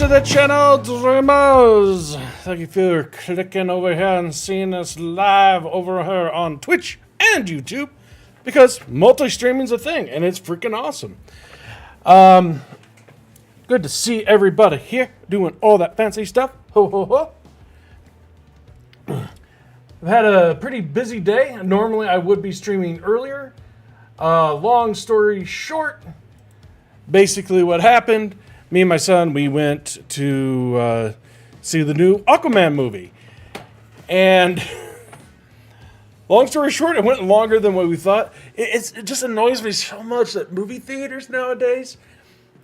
to the channel, Dreamers! Thank you for clicking over here and seeing us live over here on Twitch and YouTube, because multi-streaming's a thing, and it's freaking awesome. Good to see everybody here doing all that fancy stuff. Ho, ho, ho. I've had a pretty busy day. Normally I would be streaming earlier. Long story short, basically what happened, me and my son, we went to see the new Aquaman movie. And long story short, it went longer than what we thought. It just annoys me so much that movie theaters nowadays,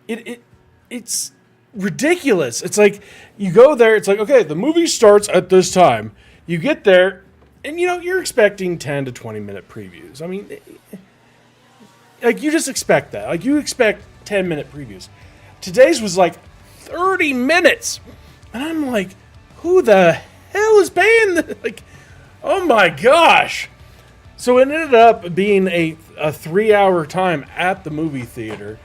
it's ridiculous. It's like, you go there, it's like, okay, the movie starts at this time. You get there, and you're expecting 10 to 20 minute previews. I mean, like, you just expect that. Like, you expect 10-minute previews. Today's was like 30 minutes. And I'm like, who the hell is paying this? Like, oh my gosh. So it ended up being a 3-hour time at the movie theater.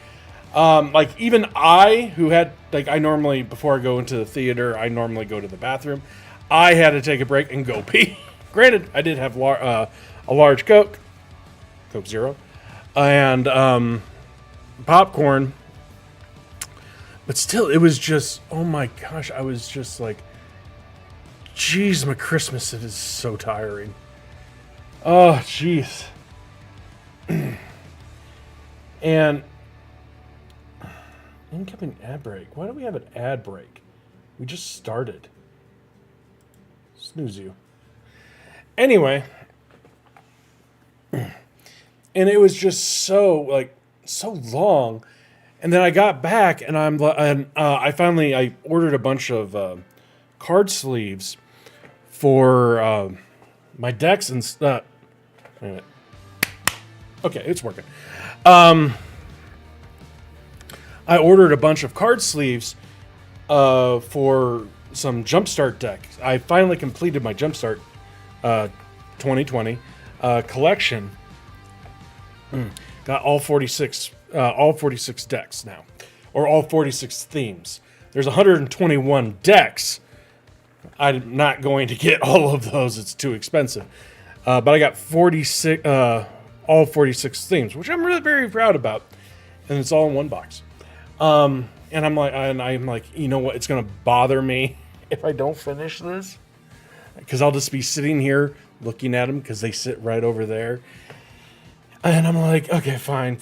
Like, even I, who had, like, I normally, before I go into the theater, I normally go to the bathroom. I had to take a break and go pee. Granted, I did have a large Coke Zero, and popcorn. But still, it was just, oh my gosh, I was just like, geez, my Christmas, it is so tiring. Oh, jeez. And incoming ad break. Why do we have an ad break? We just started. Snooze you. Anyway. And it was just so long. And then I got back, and I ordered a bunch of card sleeves for my decks and stuff. Okay, it's working. I ordered a bunch of card sleeves for some Jumpstart decks. I finally completed my Jumpstart 2020 collection. Got all 46 decks now, or all 46 themes. There's 121 decks. I'm not going to get all of those; it's too expensive. But I got all 46 themes, which I'm really very proud about, and it's all in one box. And I'm like, you know what? It's gonna bother me if I don't finish this, because I'll just be sitting here looking at them because they sit right over there. And I'm like, okay, fine.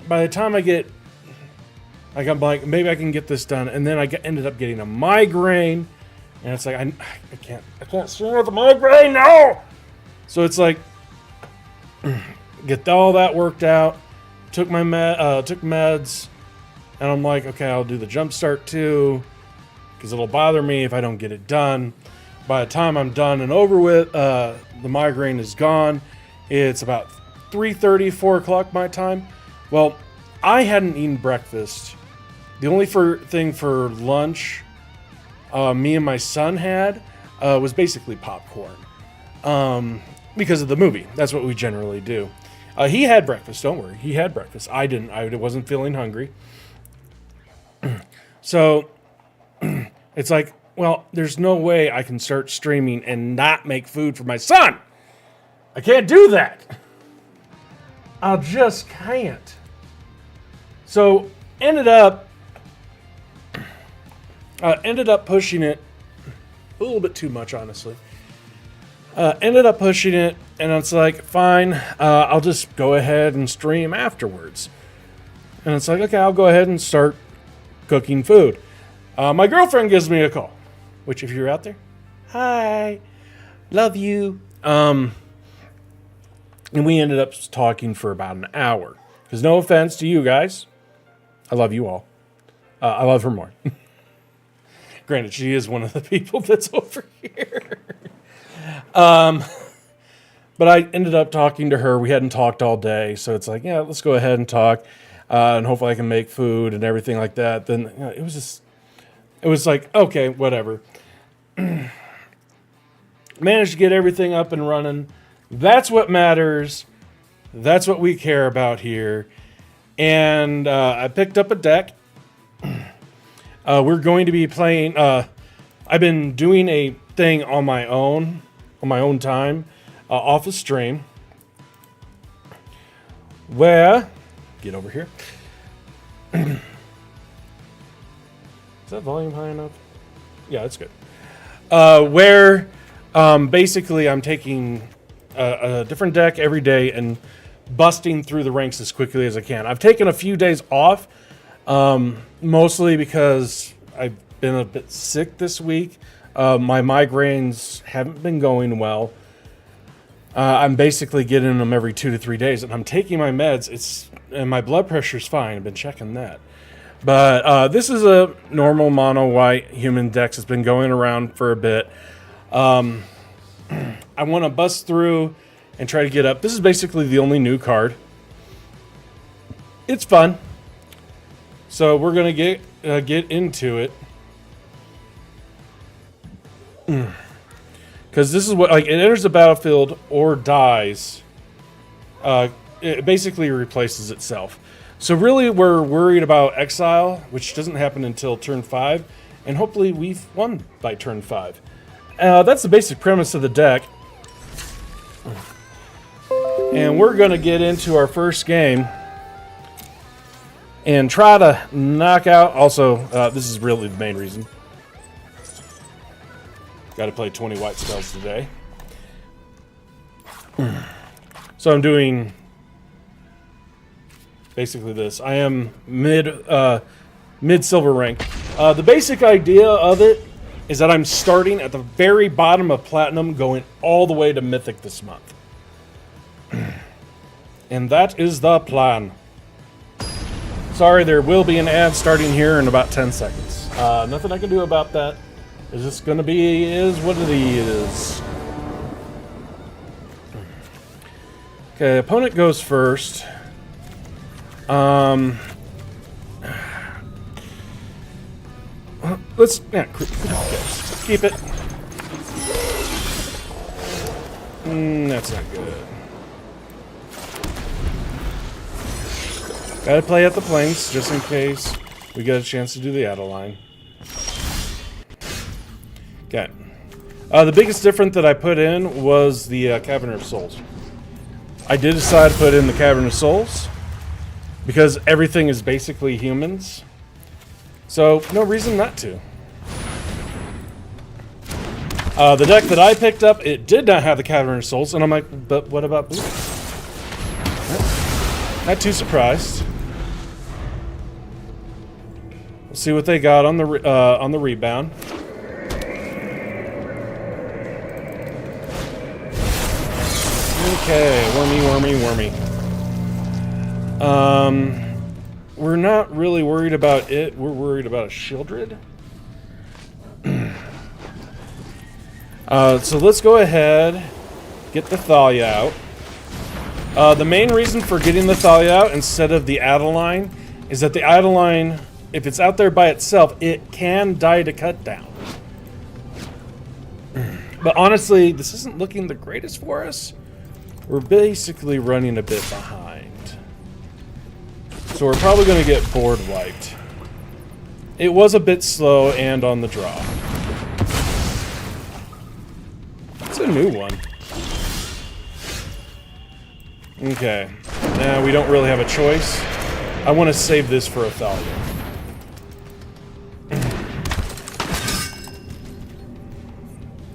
By the time I'm like, maybe I can get this done. And then I ended up getting a migraine. And it's like, I can't swing with a migraine now. So it's like, get all that worked out. Took meds. And I'm like, okay, I'll do the Jumpstart too, because it'll bother me if I don't get it done. By the time I'm done and over with, the migraine is gone. It's about 3:30, 4 o'clock my time. Well, I hadn't eaten breakfast. The only thing for lunch me and my son had was basically popcorn, because of the movie. That's what we generally do. He had breakfast, don't worry. He had breakfast. I didn't. I wasn't feeling hungry. So it's like, well, there's no way I can start streaming and not make food for my son. I can't do that. I just can't. So ended up pushing it a little bit too much, honestly. Ended up pushing it, and it's like, fine, I'll just go ahead and stream afterwards. And it's like, okay, I'll go ahead and start cooking food. My girlfriend gives me a call, which, if you're out there, hi, love you. And we ended up talking for about an hour. Because no offense to you guys, I love you all. I love her more. Granted, she is one of the people that's over here. But I ended up talking to her. We hadn't talked all day, so it's like, yeah, let's go ahead and talk, and hopefully I can make food and everything like that. Then it was like, okay, whatever. Managed to get everything up and running. That's what matters. That's what we care about here. And I picked up a deck. We're going to be playing. I've been doing a thing on my own time, off the stream, where get over here. Is that volume high enough? Yeah, that's good. Where basically I'm taking a different deck every day and busting through the ranks as quickly as I can. I've taken a few days off, mostly because I've been a bit sick this week. My migraines haven't been going well. I'm basically getting them every 2 to 3 days, and I'm taking my meds. And my blood pressure's fine. I've been checking that. But this is a normal mono white human dex. It's been going around for a bit. I want to bust through and try to get up. This is basically the only new card. It's fun. So we're gonna get into it. Because this is what, like, it enters the battlefield or dies. It basically replaces itself. So really, we're worried about exile, which doesn't happen until turn 5, and hopefully we've won by turn 5. That's the basic premise of the deck. And we're going to get into our first game and try to knock out. Also, this is really the main reason. Got to play 20 white spells today. So I'm doing basically this. I am mid silver rank. The basic idea of it is that I'm starting at the very bottom of platinum, going all the way to mythic this month. And that is the plan. Sorry, there will be an ad starting here in about 10 seconds. Nothing I can do about that. It's just going to be is what it is. Okay, opponent goes first. Let's keep it. That's not good. Gotta play at the plains just in case we get a chance to do the Adeline. Okay. The biggest difference that I put in was the Cavern of Souls. I did decide to put in the Cavern of Souls because everything is basically humans. So, no reason not to. The deck that I picked up, it did not have the Cavern of Souls, and I'm like, but what about blue? Not too surprised. We'll see what they got on the rebound. Okay, wormy. We're not really worried about it. We're worried about a Shieldred. So let's go ahead, get the Thalia out. The main reason for getting the Thalia out instead of the Adeline is that the Adeline, if it's out there by itself, it can die to cut down. But honestly, this isn't looking the greatest for us. We're basically running a bit behind. So we're probably going to get board wiped. It was a bit slow and on the draw. It's a new one. Okay. Now we don't really have a choice. I want to save this for a Thalia.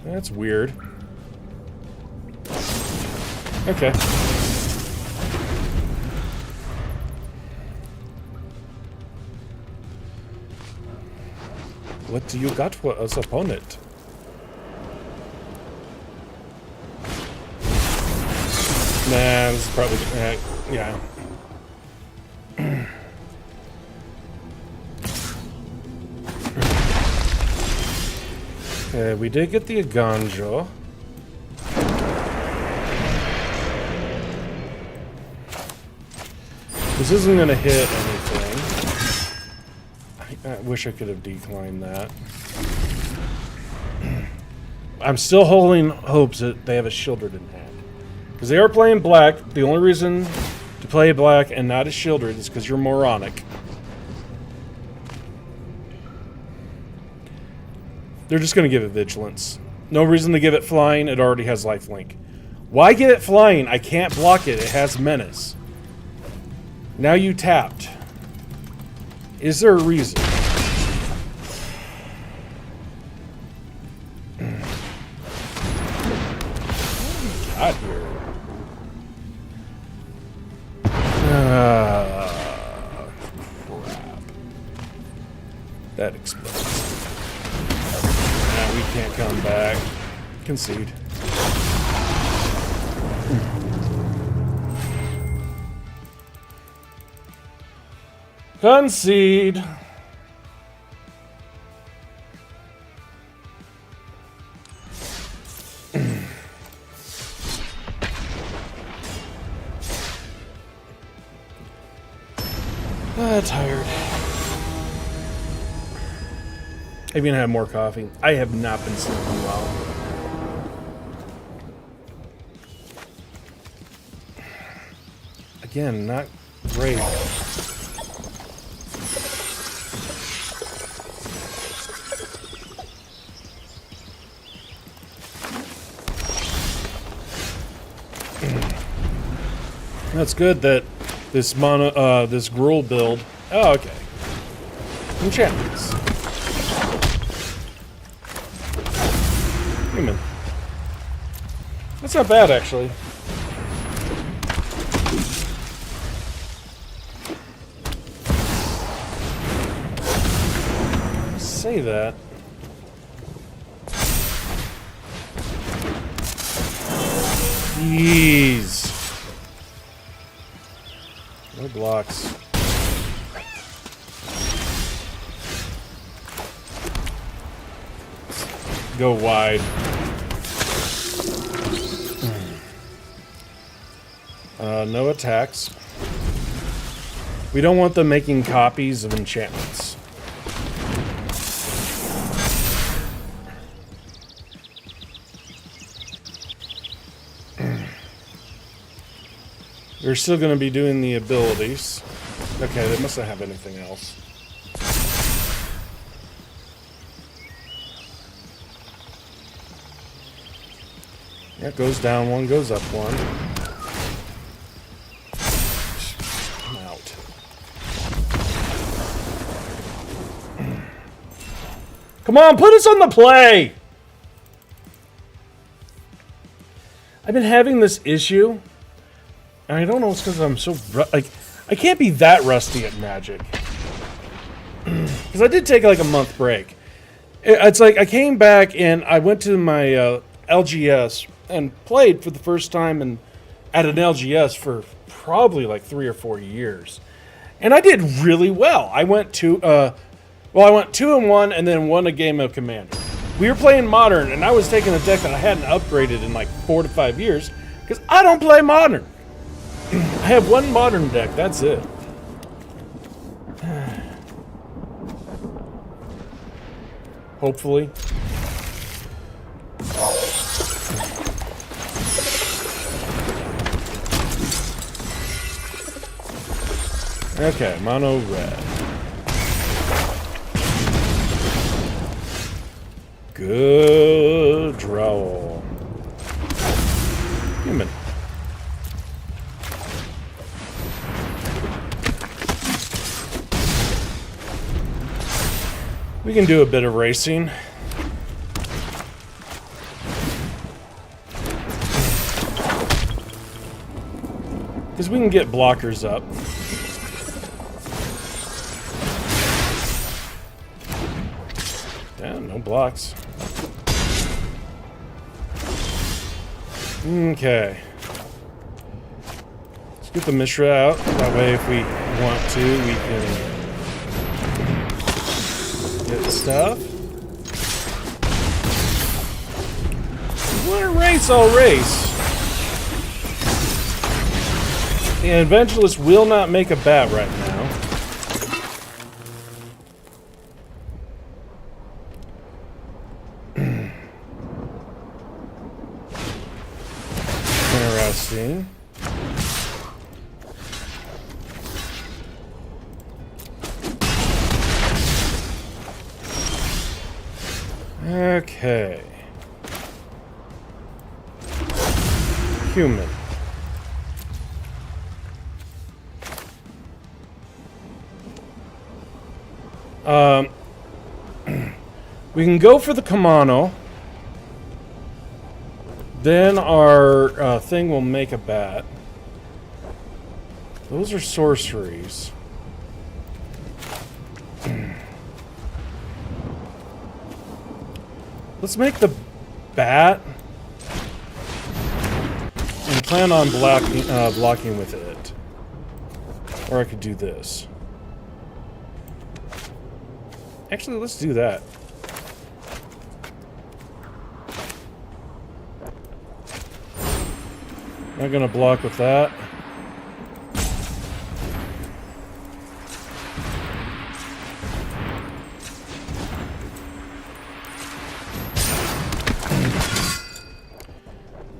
That's weird. Okay. What do you got for us, opponent? Nah, this is probably... yeah. Okay, we did get the Aganjo. This isn't going to hit anything. I wish I could have declined that. I'm still holding hopes that they have a Shieldred in hand. Because they are playing black. The only reason to play black and not a Shieldred is because you're moronic. They're just going to give it vigilance. No reason to give it flying. It already has lifelink. Why give it flying? I can't block it. It has menace. Now you tapped. Is there a reason? Got here. Crap. That explodes. Now we can't come back. Concede. Concede. Tired. I'm gonna have more coffee. I have not been sleeping well. Again, not great. That's good that this this gruel build. Oh, okay. Enchantments. Human. That's not bad, actually. Say that. Jeez. No blocks. Go wide. No attacks. We don't want them making copies of enchantments. They're still going to be doing the abilities. Okay, they must not have anything else. Yeah, it goes down one, goes up one. I'm out. Come on, put us on the play! I've been having this issue. And I don't know, it's because I'm so... like, I can't be that rusty at Magic. Because I did take, like, a month break. It's like, I came back and I went to my LGS and played for the first time at an LGS for probably, like, 3 or 4 years. And I did really well. I went to... I went 2-1 and then won a game of Commander. We were playing Modern, and I was taking a deck that I hadn't upgraded in, like, 4 to 5 years. Because I don't play Modern. I have one Modern deck, that's it. Hopefully. Okay, mono red. Good draw. Human. We can do a bit of racing. Because we can get blockers up. Yeah, no blocks. Okay. Let's get the Mishra out. That way if we want to, we can... get stuff. If you want to race, I'll race. The Evangelist will not make a bat right now. Interesting. Okay. Human. We can go for the Kamano. Then our thing will make a bat. Those are sorceries. Let's make the bat and plan on blocking with it. Or I could do this. Actually, let's do that. Not gonna block with that.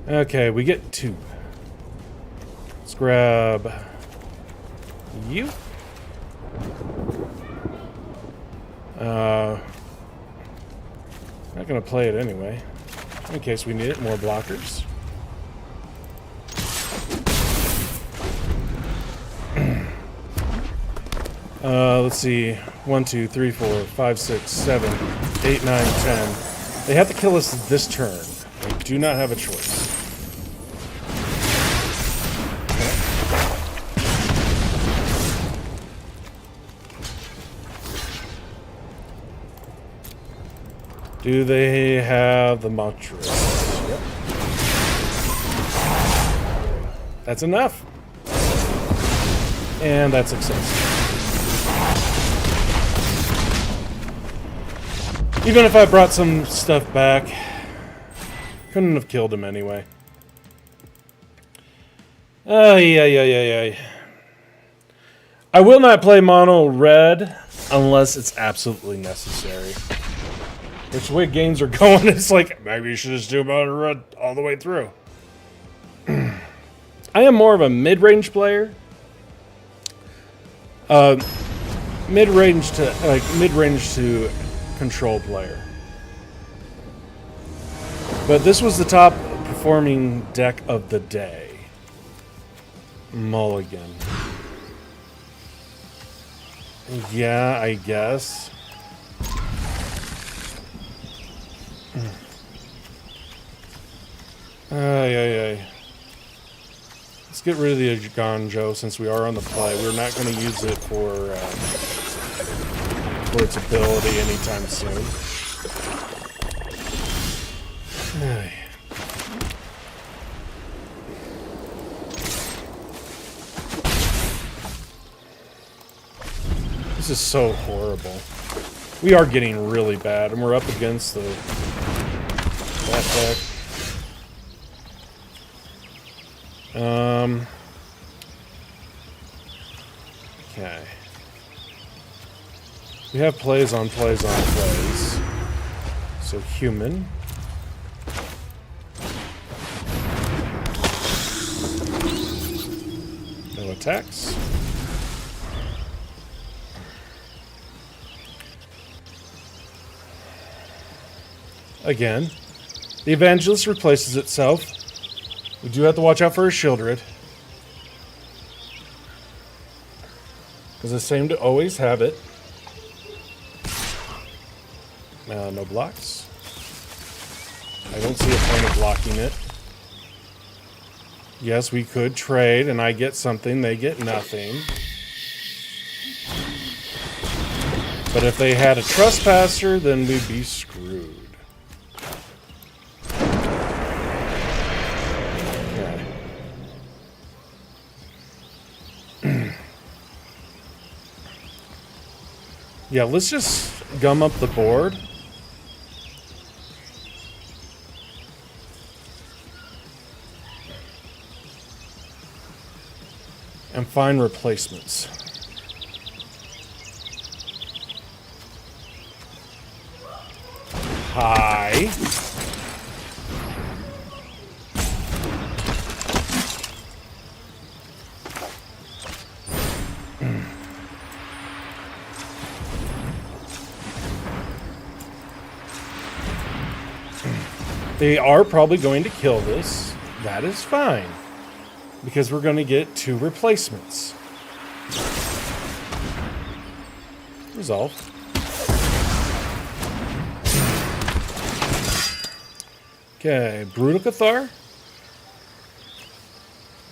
Okay, we get 2. Let's grab you. Not gonna play it anyway, in case we need it. More blockers. Let's see. 1, 2, 3, 4, 5, 6, 7, 8, 9, 10. They have to kill us this turn. They do not have a choice. Do they have the Montrose? Yep. That's enough. And that's success. Even if I brought some stuff back, couldn't have killed him anyway. Yeah. I will not play mono red unless it's absolutely necessary. Which way games are going, it's like, maybe you should just do mono red all the way through. I am more of a mid-range player. Mid-range to control player. But this was the top performing deck of the day. Mulligan. Yeah, I guess. Let's get rid of the Ganjo since we are on the play. We're not going to use it for its ability anytime soon. This is so horrible. We are getting really bad, and we're up against that deck. Okay. We have plays on plays on plays. So human. No attacks. Again, the Evangelist replaces itself. We do have to watch out for a Shieldred, because I seem to always have it. No blocks. I don't see a point of blocking it. Yes, we could trade, and I get something, they get nothing. But if they had a Trespasser, then we'd be screwed. Yeah, let's just gum up the board. And find replacements. Hi. They are probably going to kill this. That is fine. Because we're going to get 2 replacements. Resolve. Okay, Brutal Cathar.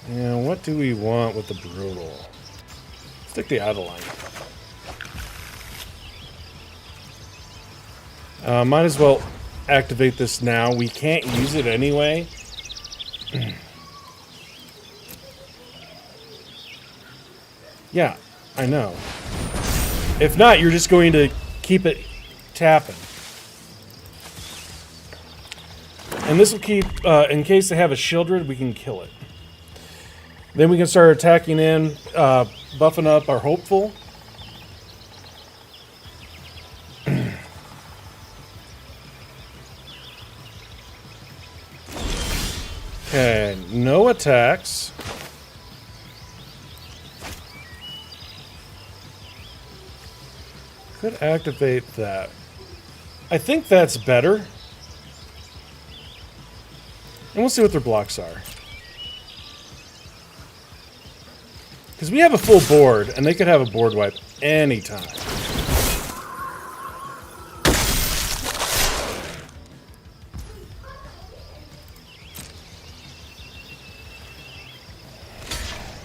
And what do we want with the Brutal? Stick the Adeline. Might as well activate this now. We can't use it anyway. Yeah, I know. If not, you're just going to keep it tapping. And this will keep, in case they have a Shieldred, we can kill it. Then we can start attacking in, buffing up our Hopeful. Okay, no attacks. Could activate that. I think that's better. And we'll see what their blocks are. Because we have a full board, and they could have a board wipe anytime.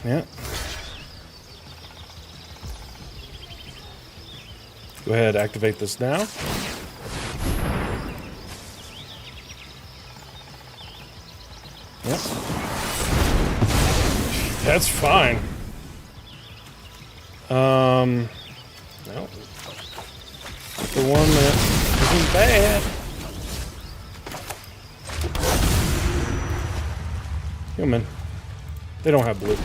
Yeah. Go ahead, activate this now. Yep. That's fine. No. The one that isn't bad. Human. They don't have blue.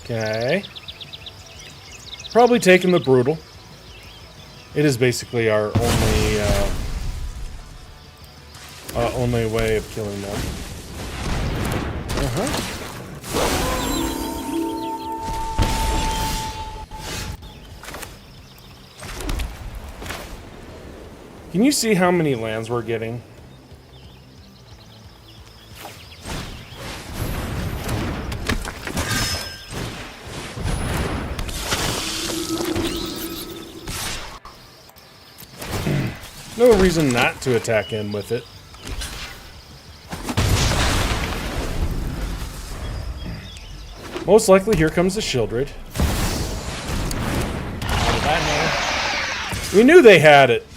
Okay. Probably taking the Brutal. It is basically our only way of killing them. Can you see how many lands we're getting? No reason not to attack in with it. Most likely, here comes the Shieldred. How did that know? We knew they had it.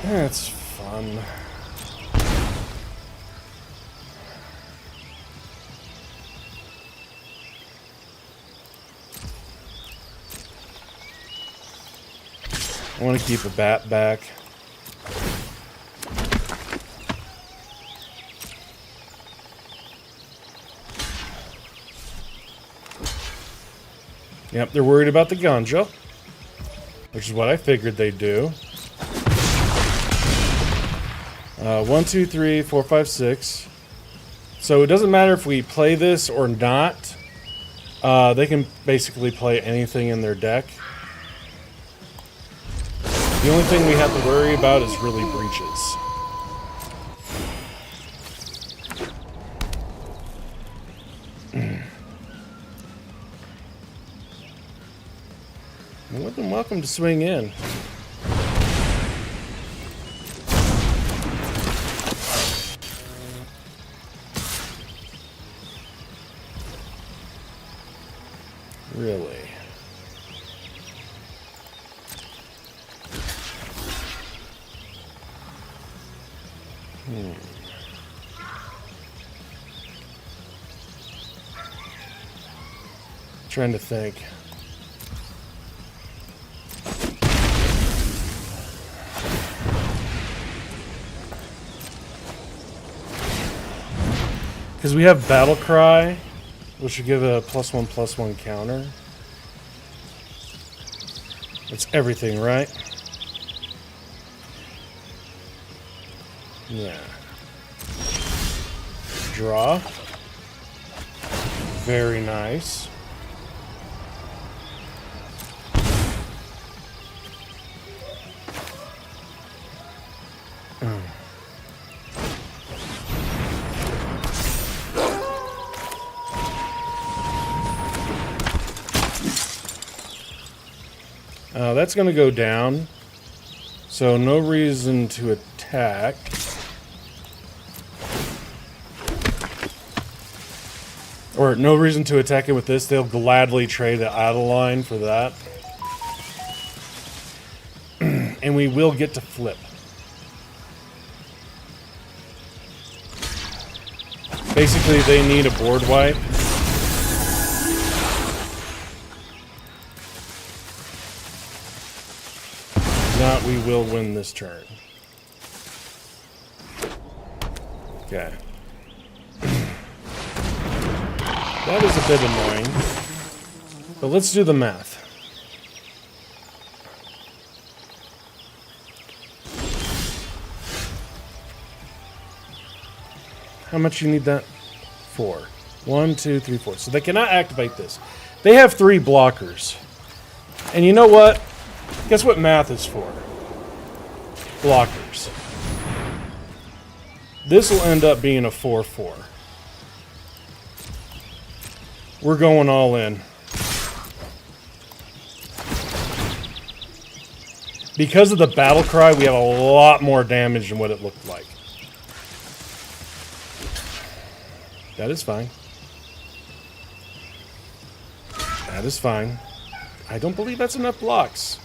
That's fun. I want to keep a bat back. Yep, they're worried about the ganja, which is what I figured they'd do. 1, 2, 3, 4, 5, 6. So it doesn't matter if we play this or not. They can basically play anything in their deck. The only thing we have to worry about is really breaches. More than welcome to swing in. Really? Trying to think. Because we have Battle Cry, which should give a +1/+1 counter. It's everything, right? Yeah. draw. Very nice. That's going to go down, so no reason to attack. Or no reason to attack it with this. They'll gladly trade the idle line for that. And we will get to flip. Basically, they need a board wipe. If not, we will win this turn. Okay. That is a bit annoying. But let's do the math. How much you need that? 4. 1, 2, 3, 4. So they cannot activate this. They have 3 blockers. And you know what? Guess what math is for? Blockers. This will end up being a 4-4. We're going all in. Because of the battle cry, we have a lot more damage than what it looked like. That is fine. That is fine. I don't believe that's enough blocks.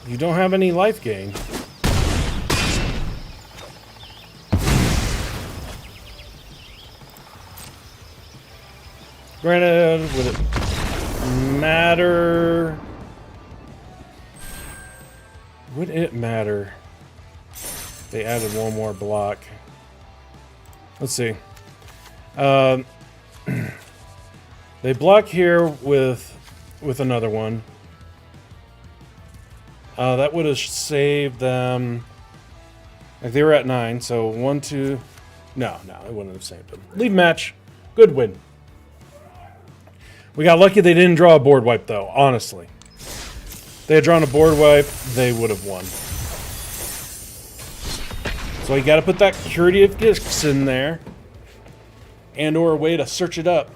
You don't have any life gain. Granted, would it matter? Would it matter? They added one more block. Let's see. They block here with another one. That would have saved them. Like they were at 9, so 1, 2. No, it wouldn't have saved them. Leave match. Good win. We got lucky they didn't draw a board wipe, though, honestly. If they had drawn a board wipe, they would have won. So you got to put that curative discs in there. And or a way to search it up.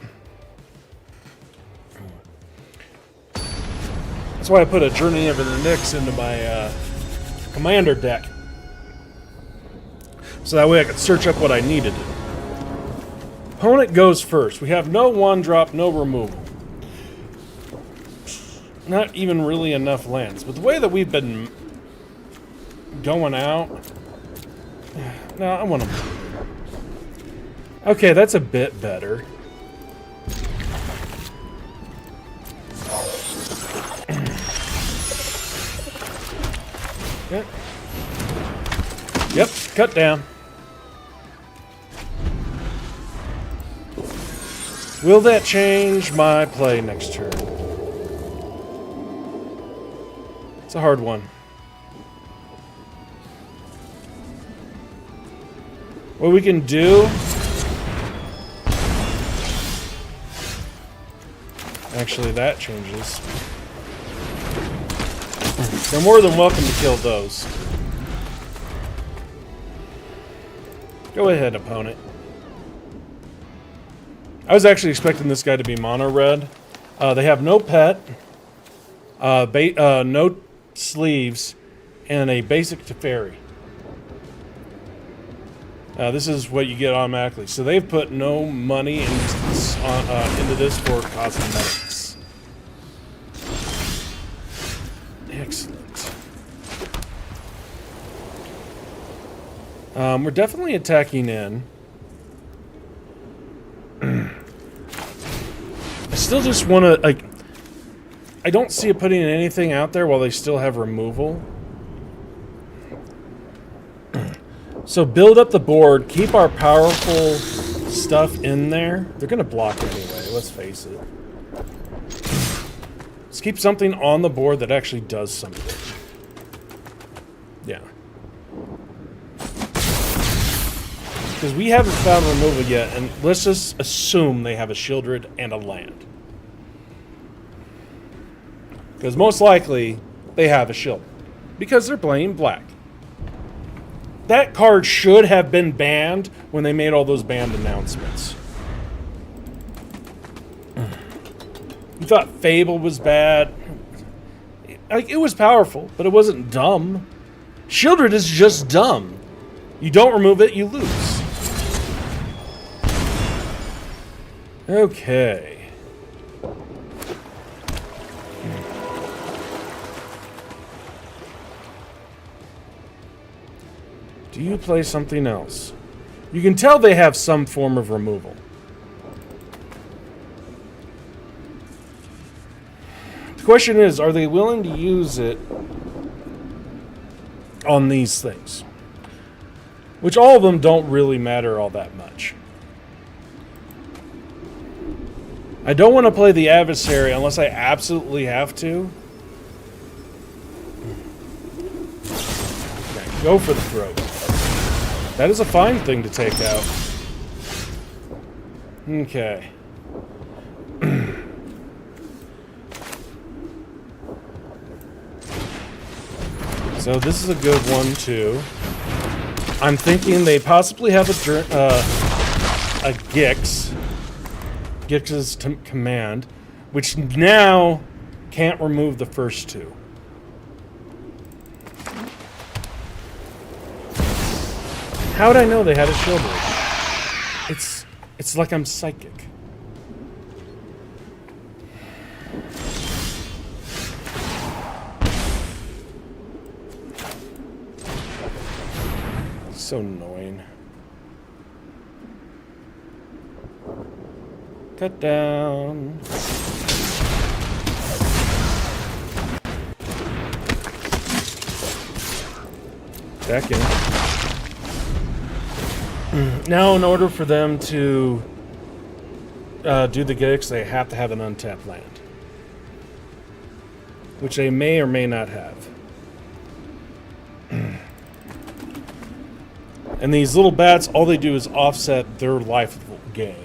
That's why I put a Journey of the Nyx into my commander deck. So that way I could search up what I needed. Opponent goes first. We have no 1-drop, no removal. Not even really enough lands. But the way that we've been going out... No, I want to... Okay, that's a bit better. Yep. Yep, cut down. Will that change my play next turn? It's a hard one. What we can do... Actually, that changes. They're more than welcome to kill those. Go ahead, opponent. I was actually expecting this guy to be mono red. They have no pet, no sleeves, and a basic Teferi. This is what you get automatically. So they've put no money into this for cosmetics. Excellent. We're definitely attacking in. I still just want to, like... I don't see it putting anything out there while they still have removal. So build up the board, keep our powerful stuff in there. They're going to block anyway, let's face it. Let's keep something on the board that actually does something. Yeah. Because we haven't found removal yet, and let's just assume they have a Shieldred and a land. Because most likely, they have a shield. Because they're playing black. That card should have been banned when they made all those banned announcements. You thought Fable was bad. Like, it was powerful, but it wasn't dumb. Shieldred is just dumb. You don't remove it, you lose. Okay. Do you play something else? You can tell they have some form of removal. The question is, are they willing to use it on these things? Which all of them don't really matter all that much. I don't want to play the adversary unless I absolutely have to. Okay, go for the throat. That is a fine thing to take out. Okay. So this is a good one too. I'm thinking they possibly have a Gix. Gix's command, which now can't remove the first two. How would I know they had a Shieldred? It's like I'm psychic. So annoying. Cut down. Back in. Now, in order for them to do the Gix, they have to have an untapped land. Which they may or may not have. And these little bats, all they do is offset their life gain.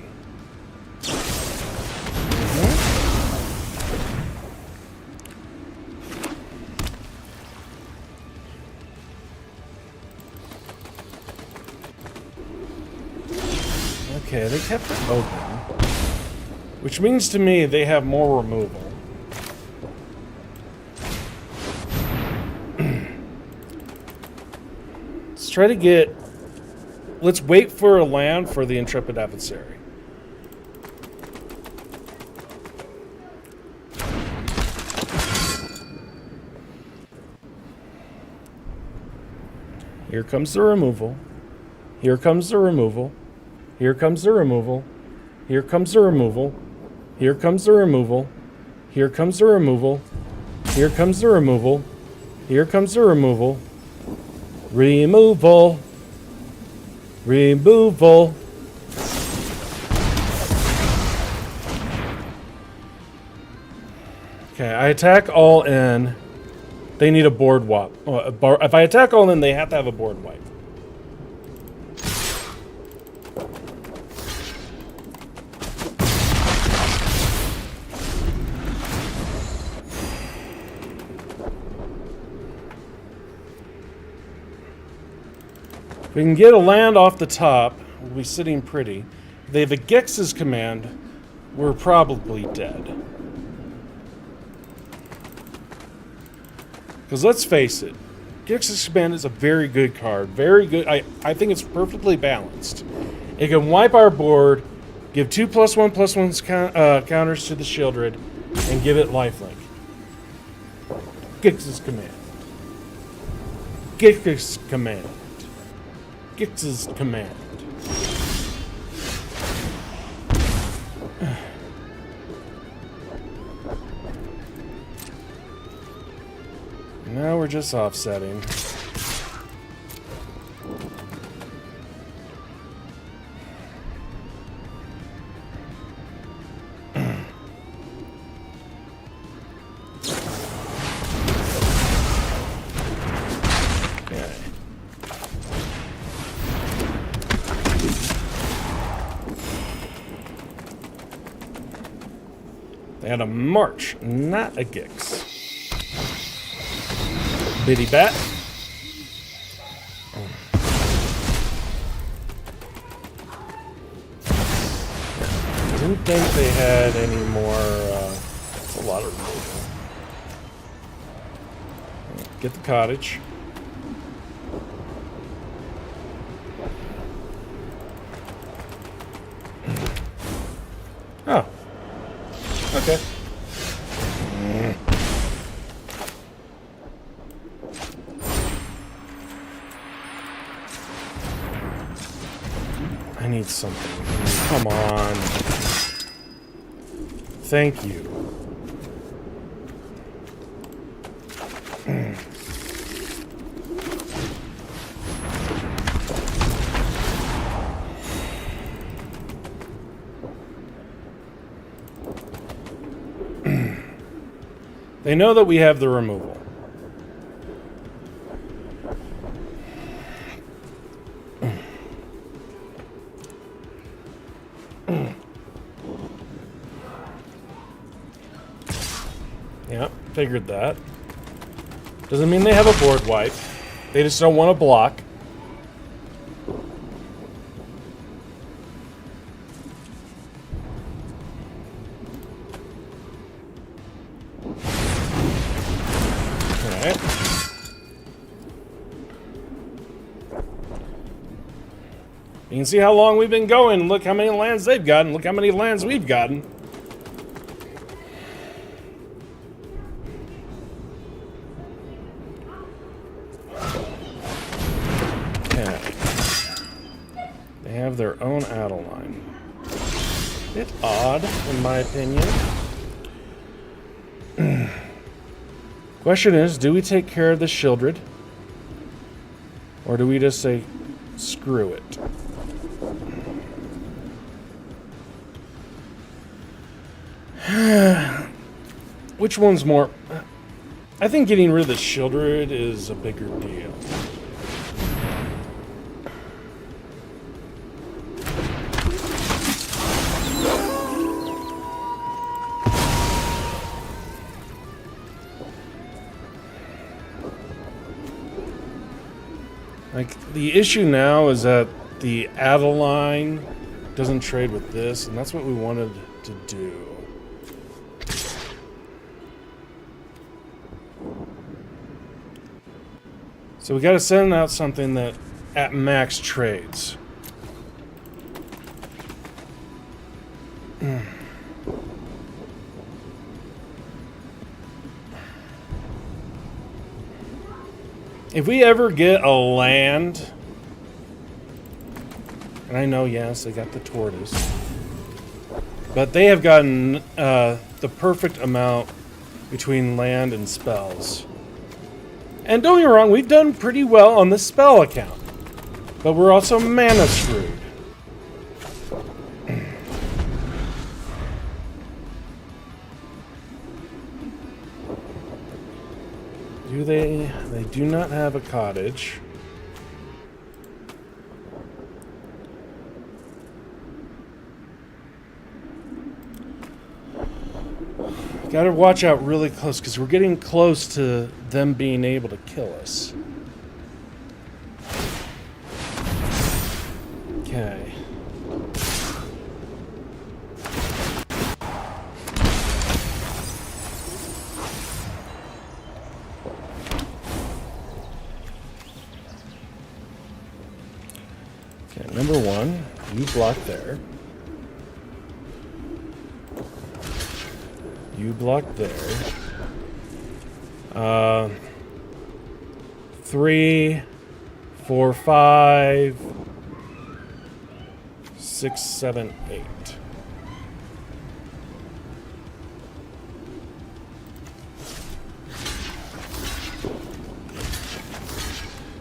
Okay, they kept it open. Which means to me they have more removal. Let's try to get... Let's wait for a land for the Intrepid Adversary. Here comes the removal. Here comes the removal. Here comes the removal. Here comes the removal. Here comes the removal. Here comes the removal. Here comes the removal. Here comes the removal. Removal. Removal. Okay, I attack all in. They need a board wipe. If I attack all in, they have to have a board wipe. If we can get a land off the top, we'll be sitting pretty. If they have a Gix's command, we're probably dead. Because let's face it, Gix's command is a very good card. Very good. I think it's perfectly balanced. It can wipe our board, give 2+1/+1 counters to the Shieldred, and give it lifelink. Gix's command. Gix's command. Gix's command. Now we're just offsetting. And a March, not a Gix. Bitty bat. Didn't think they had any more. That's a lot of removal. Get the cottage. Oh. Okay. I need something. Come on. Thank you. They know that we have the removal. Yeah, figured that. Doesn't mean they have a board wipe. They just don't want to block. Alright. You can see how long we've been going. Look how many lands they've gotten. Look how many lands we've gotten. They have their own Adeline. Bit odd, in my opinion. Question is, do we take care of the Shieldred? Or do we just say, screw it? Which one's more... I think getting rid of the Shieldred is a bigger deal. Like, the issue now is that the Adeline doesn't trade with this, and that's what we wanted to do. So we got to send out something that at max trades. If we ever get a land, and I know, yes, they got the tortoise, but they have gotten the perfect amount between land and spells. And don't get me wrong, we've done pretty well on the spell account, but we're also mana screwed. They do not have a cottage. Gotta watch out really close, because we're getting close to them being able to kill us. Okay. Okay, number one, you block there. You block there. 3, 4, 5, 6, 7, 8.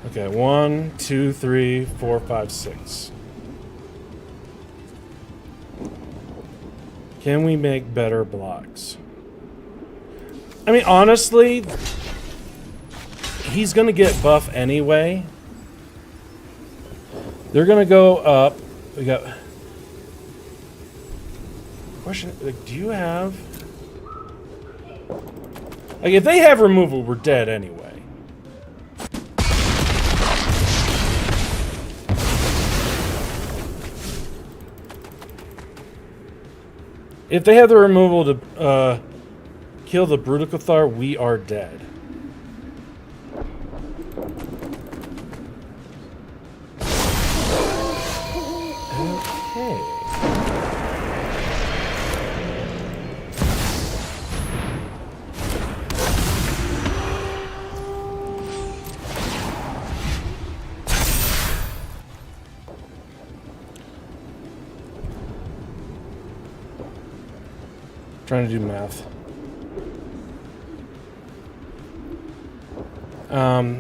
Okay, 1, 2, 3, 4, 5, 6. Can we make better blocks? I mean, honestly, he's going to get buff anyway. They're going to go up. We got... Question, like, do you have... Like, if they have removal, we're dead anyway. If they have the removal to kill the Brutocathar, we are dead. Okay. Trying to do math.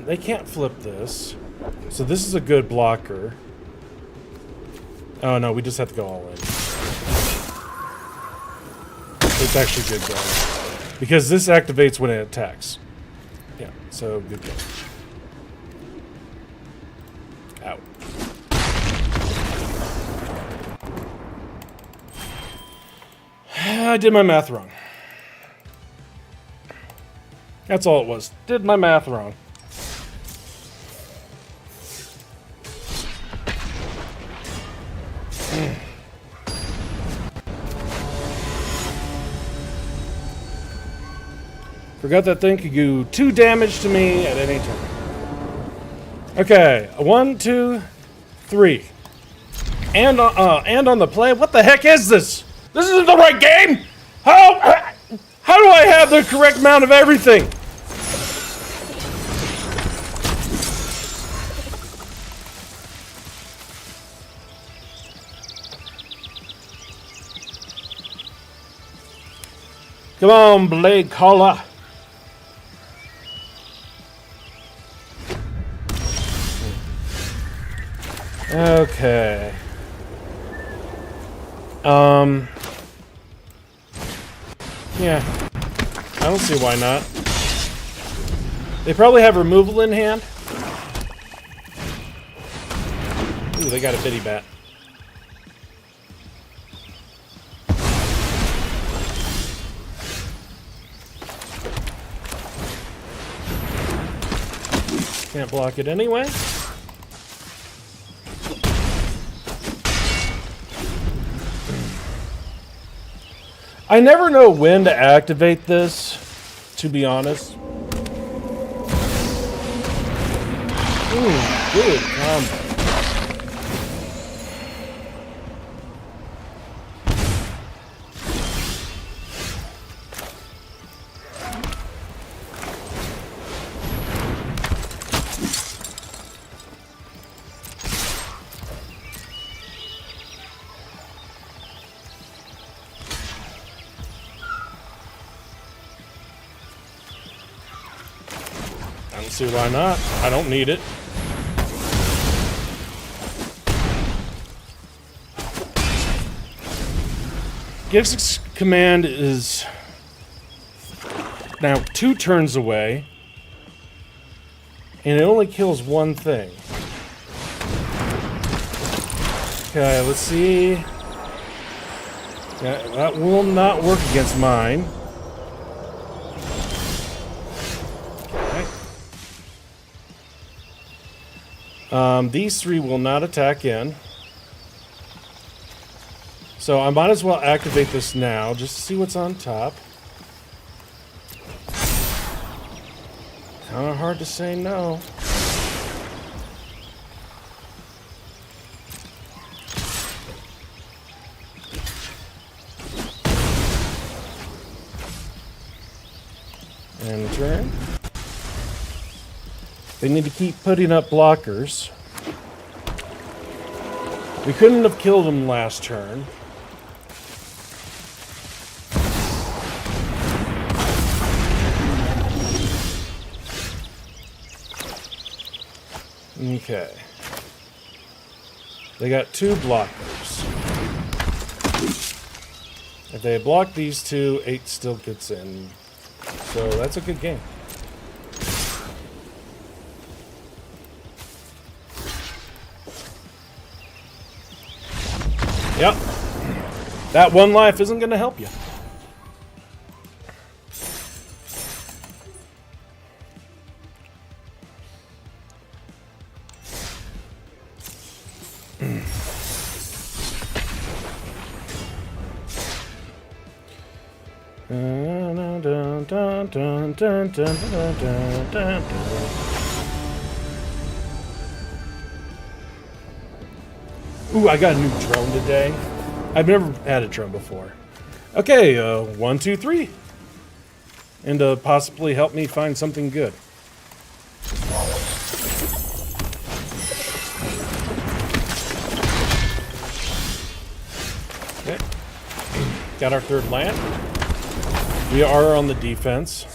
They can't flip this. So this is a good blocker. Oh no, we just have to go all in. It's actually good going. Because this activates when it attacks. Yeah, so good game. Out. I did my math wrong. That's all it was. Did my math wrong. Forgot that thing could do 2 damage to me at any time. Okay, 1, 2, 3. And on the play. What the heck is this? This isn't the right game! How do I have the correct amount of everything? Come on, Blade Caller. Okay. Yeah. I don't see why not. They probably have removal in hand. Ooh, they got a bitty bat. Can't block it anyway. I never know when to activate this, to be honest. Ooh, good combo. I don't see why not. I don't need it. Gix's command is now 2 turns away, and it only kills 1 thing. Okay, let's see. Yeah, that will not work against mine. These 3 will not attack in. So I might as well activate this now, just to see what's on top. Kinda hard to say no. And turn. They need to keep putting up blockers. We couldn't have killed him last turn. Okay. They got 2 blockers. If they block these 2, 8 still gets in. So that's a good game. Yep. That 1 life isn't going to help you. Ooh, I got a new drone today. I've never had a drone before. Okay, 1, 2, 3. And possibly help me find something good. Okay. Got our third land. We are on the defense.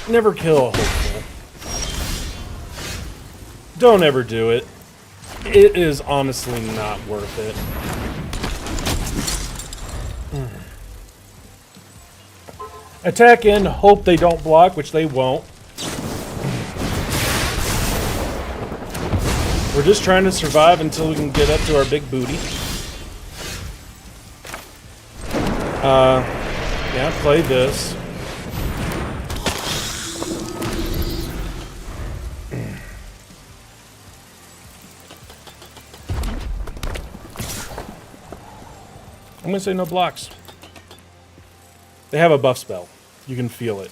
Never kill a hopeful. Don't ever do it. It is honestly not worth it. Attack in, hope they don't block, which they won't. We're just trying to survive until we can get up to our big booty. Yeah, play this. I'm gonna say no blocks. They have a buff spell. You can feel it.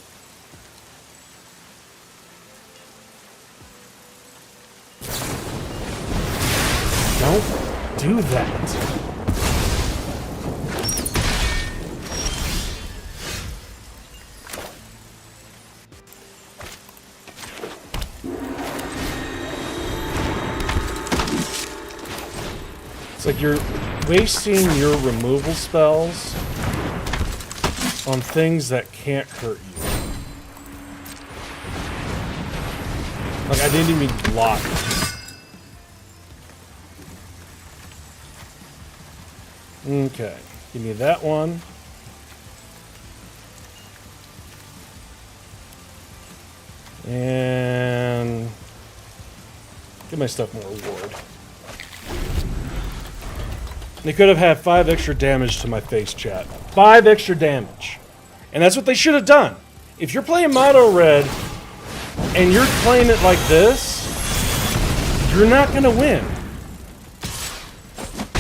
Don't do that. It's like you're wasting your removal spells on things that can't hurt you. Like, I didn't even block it. Okay, give me that one. And give my stuff more reward. They could have had 5 extra damage to my face, chat. 5 extra damage. And that's what they should have done. If you're playing Mono Red and you're playing it like this, you're not going to win.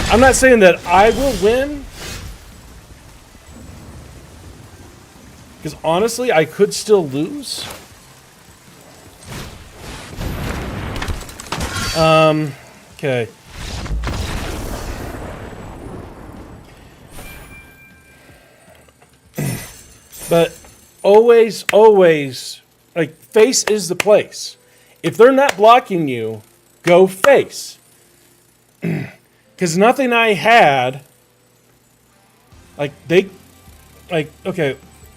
I'm not saying that I will win. Because honestly, I could still lose. Okay. But always, like, face is the place. If they're not blocking you, go face. Because nothing I had, okay,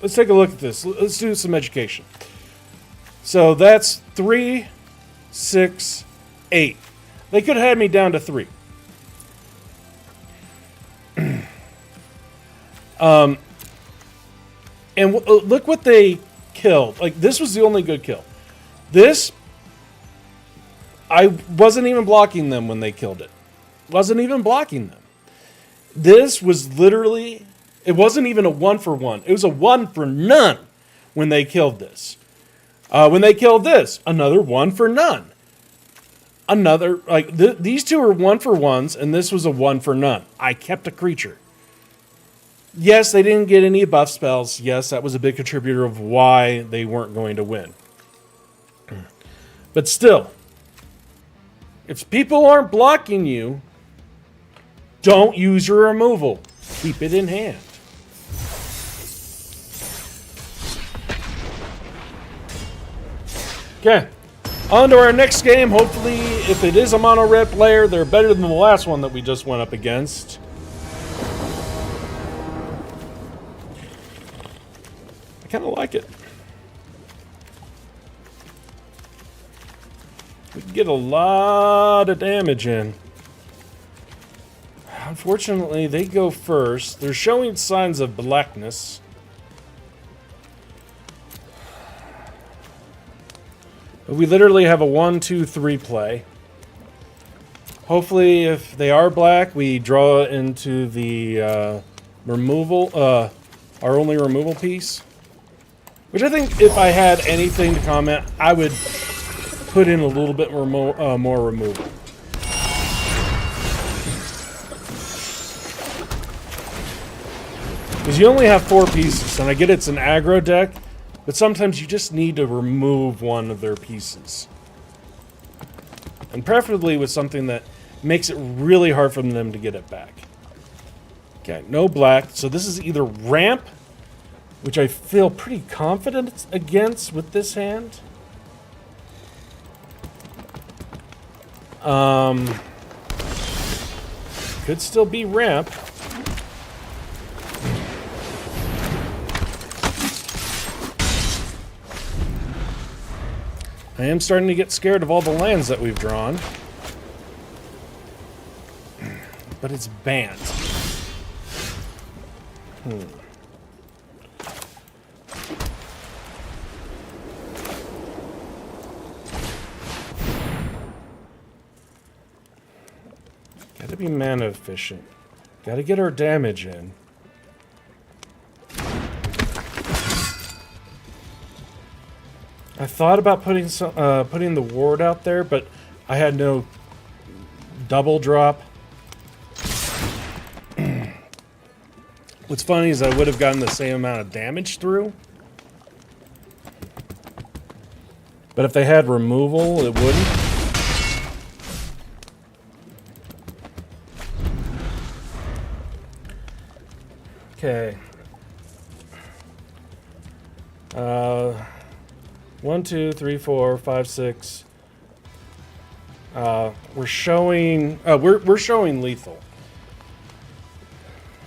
let's take a look at this. Let's do some education. So that's 3, 6, 8. They could have had me down to 3. And look what they killed. Like, this was the only good kill. This, I wasn't even blocking them when they killed it. Wasn't even blocking them. This was literally, it wasn't even a 1 for 1. It was a 1 for none when they killed this. When they killed this, another 1 for none. Another, like, these two are 1 for 1s, and this was a 1 for none. I kept a creature. Yes, they didn't get any buff spells. Yes, that was a big contributor of why they weren't going to win. But still, if people aren't blocking you, don't use your removal. Keep it in hand. Okay, on to our next game. Hopefully, if it is a mono red player, they're better than the last one that we just went up against. I kind of like it. We can get a lot of damage in. Unfortunately, they go first. They're showing signs of blackness. But we literally have a 1, 2, 3 play. Hopefully, if they are black, we draw into the removal, our only removal piece. Which I think if I had anything to comment, I would put in a little bit more removal. Because you only have 4 pieces, and I get it's an aggro deck, but sometimes you just need to remove one of their pieces. And preferably with something that makes it really hard for them to get it back. Okay, no black. So this is either ramp, which I feel pretty confident against with this hand. Could still be ramp. I am starting to get scared of all the lands that we've drawn. But it's banned. Gotta be mana efficient. Gotta get our damage in. I thought about putting the ward out there, but I had no double drop. What's funny is I would have gotten the same amount of damage through. But if they had removal, it wouldn't. Okay. 1, 2, 3, 4, 5, 6. We're showing lethal.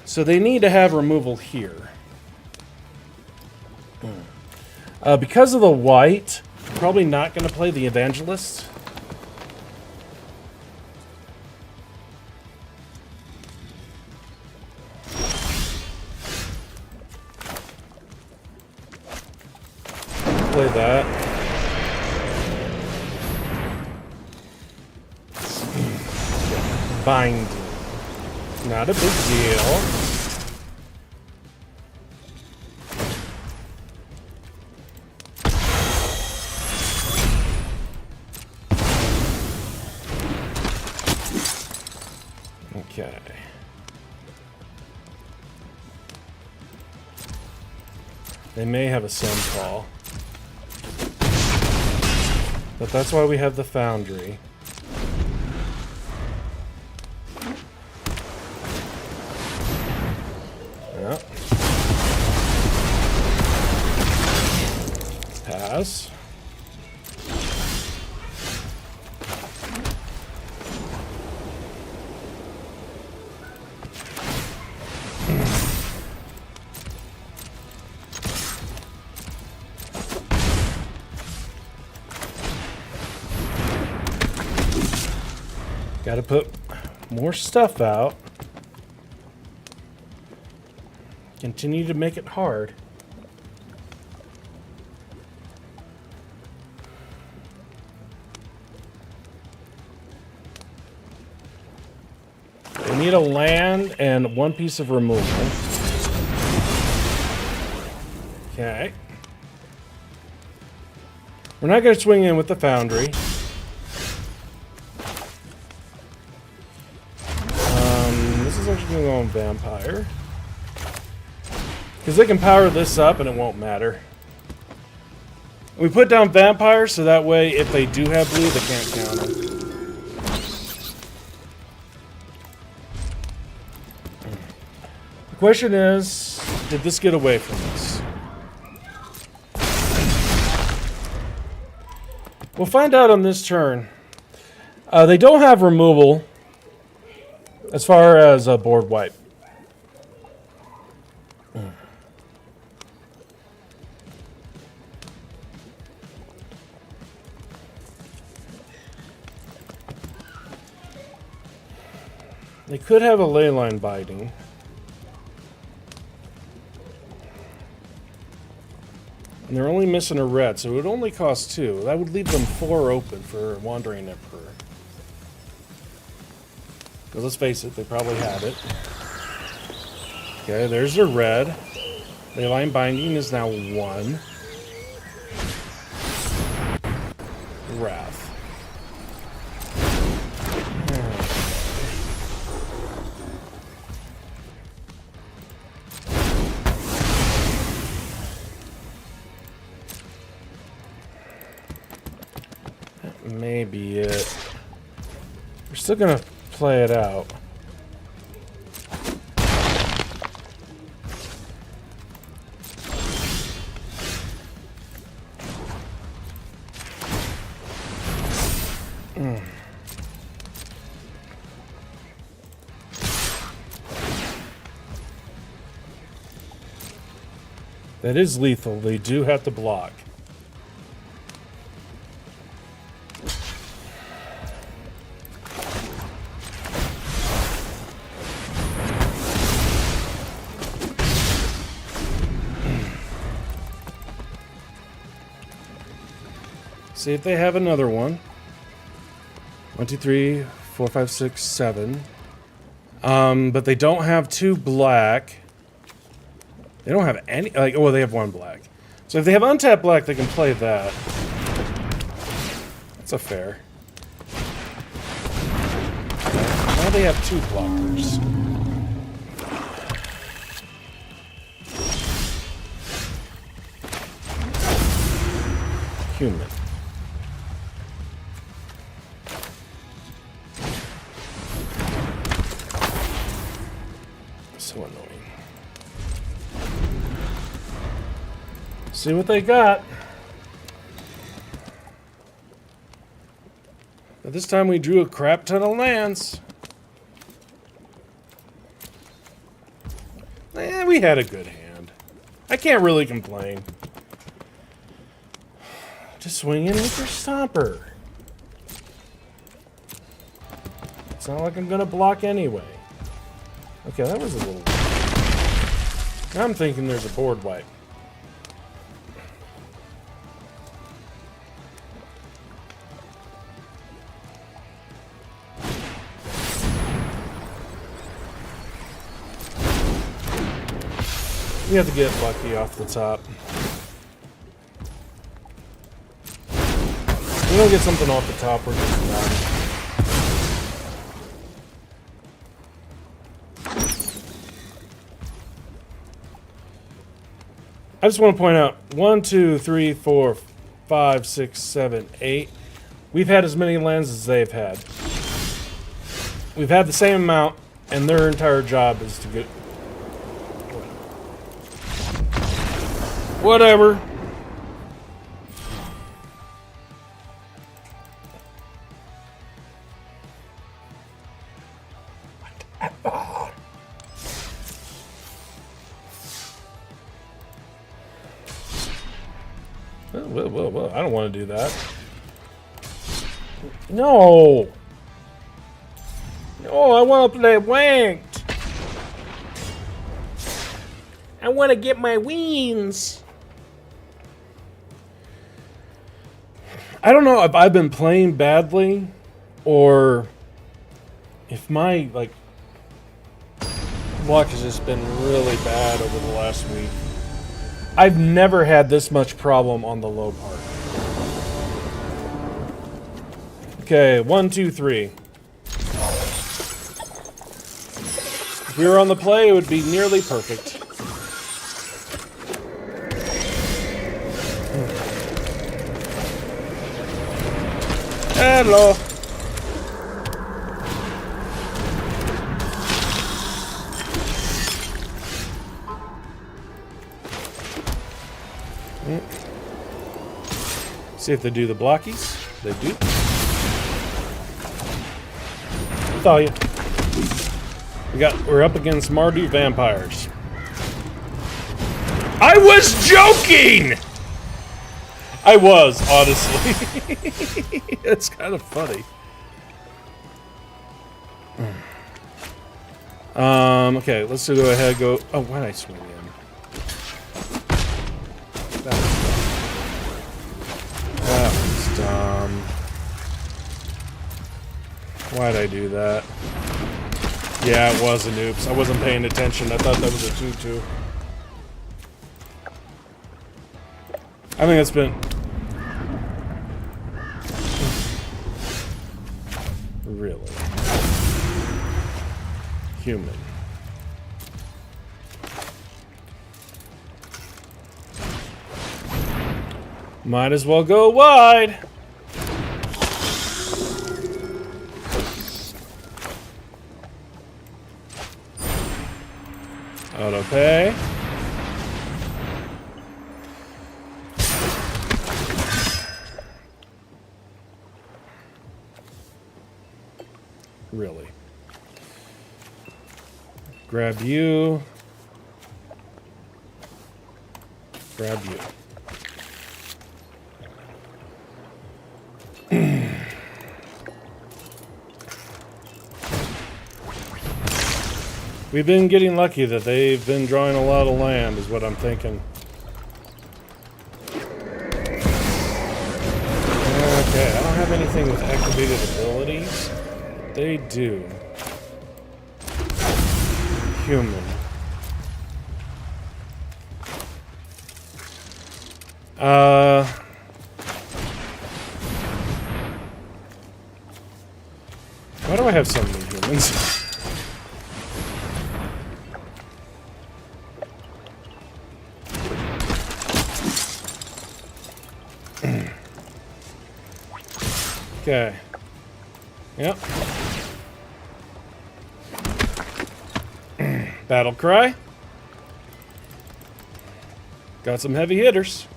So they need to have removal here. Because of the white, I'm probably not going to play the Evangelist. Play that. Binding. Not a big deal. Okay. They may have a Simfall. But that's why we have the Foundry. Yep. Pass. Got to put more stuff out. Continue to make it hard. We need a land and 1 piece of removal. Okay. We're not going to swing in with the Foundry. This is actually going to go on Vampire. Because they can power this up and it won't matter. We put down Vampire so that way if they do have blue, they can't counter. The question is, did this get away from us? We'll find out on this turn. They don't have removal as far as a board wipe. They could have a leyline binding. And they're only missing a red, so it would only cost 2. That would leave them 4 open for Wandering Emperor. Because let's face it, they probably have it. Okay, there's their red. Ley line binding is now 1. Wrath. That may be it. We're still gonna play it out. That is lethal. They do have to block. See if they have another one. 1, 2, 3, 4, 5, 6, 7. But they don't have 2 black. They don't have any, like, oh, they have 1 black. So if they have untapped black, they can play that. That's a fair. Now they have 2 blockers. Human. So annoying. See what they got. But this time we drew a crap ton of lands. We had a good hand. I can't really complain. Just swing in with your stomper. It's not like I'm gonna block anyway. Okay, that was a little weird. Now I'm thinking there's a board wipe. You have to get lucky off the top. If we don't get something off the top, we're just done. I just want to point out 1, 2, 3, 4, 5, 6, 7, 8. We've had as many lands as they've had. We've had the same amount, and their entire job is to get. Whatever. Well, I don't want to do that. No! No, I want to play wanked! I want to get my wings! I don't know if I've been playing badly, or if my, like, luck has just been really bad over the last week. I've never had this much problem on the low part. Okay, 1, 2, 3. If we were on the play, it would be nearly perfect. Hello. See if they do the blockies. They do. Thalia. We're up against Mardu vampires. I was joking! I was, honestly. It's kind of funny. Okay, let's go ahead and go. Oh, why did I swing in? That was dumb. Why'd I do that? Yeah, it was an oops. I wasn't paying attention. I thought that was a 2-2. I think it's been... Really? Human. Might as well go wide. Auto pay. Really? Grab you. Grab you. We've been getting lucky that they've been drawing a lot of land, is what I'm thinking. Okay, I don't have anything with activated abilities. They do. Human. Why do I have so many humans? Okay. Yep. Battle cry. Got some heavy hitters.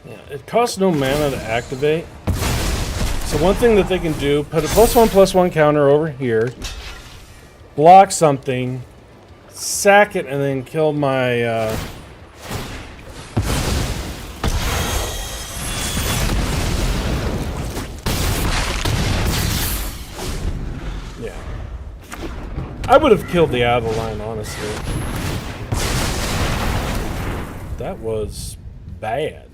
Yeah, it costs no mana to activate. So one thing that they can do, put a +1/+1 counter over here, block something, sack it, and then kill my yeah. I would have killed the Adeline, honestly. That was bad.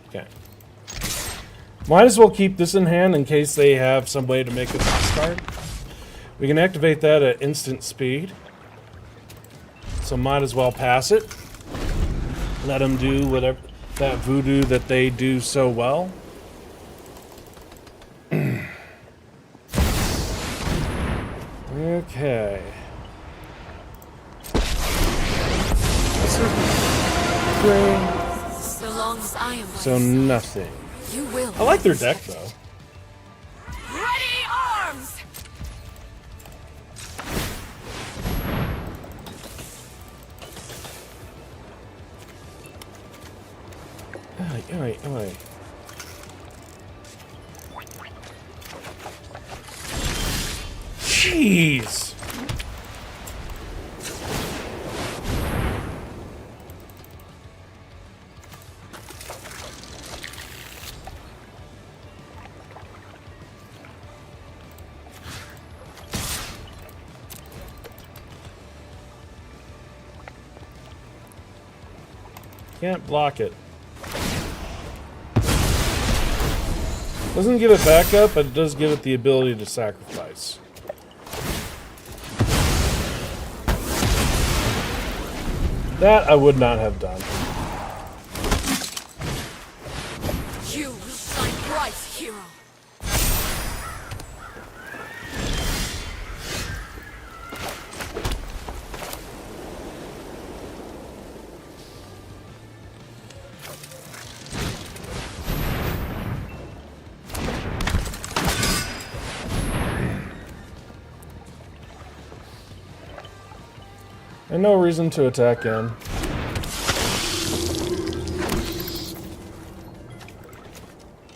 Okay. Might as well keep this in hand in case they have some way to make a discard. We can activate that at instant speed. So might as well pass it. Let them do whatever that voodoo that they do so well. Okay. So long as I am So nothing. you will. I like their deck though. Ready arms. Alright. Jeez. Can't block it. Doesn't give it backup, but it does give it the ability to sacrifice. That I would not have done. You will shine bright, hero. And no reason to attack in.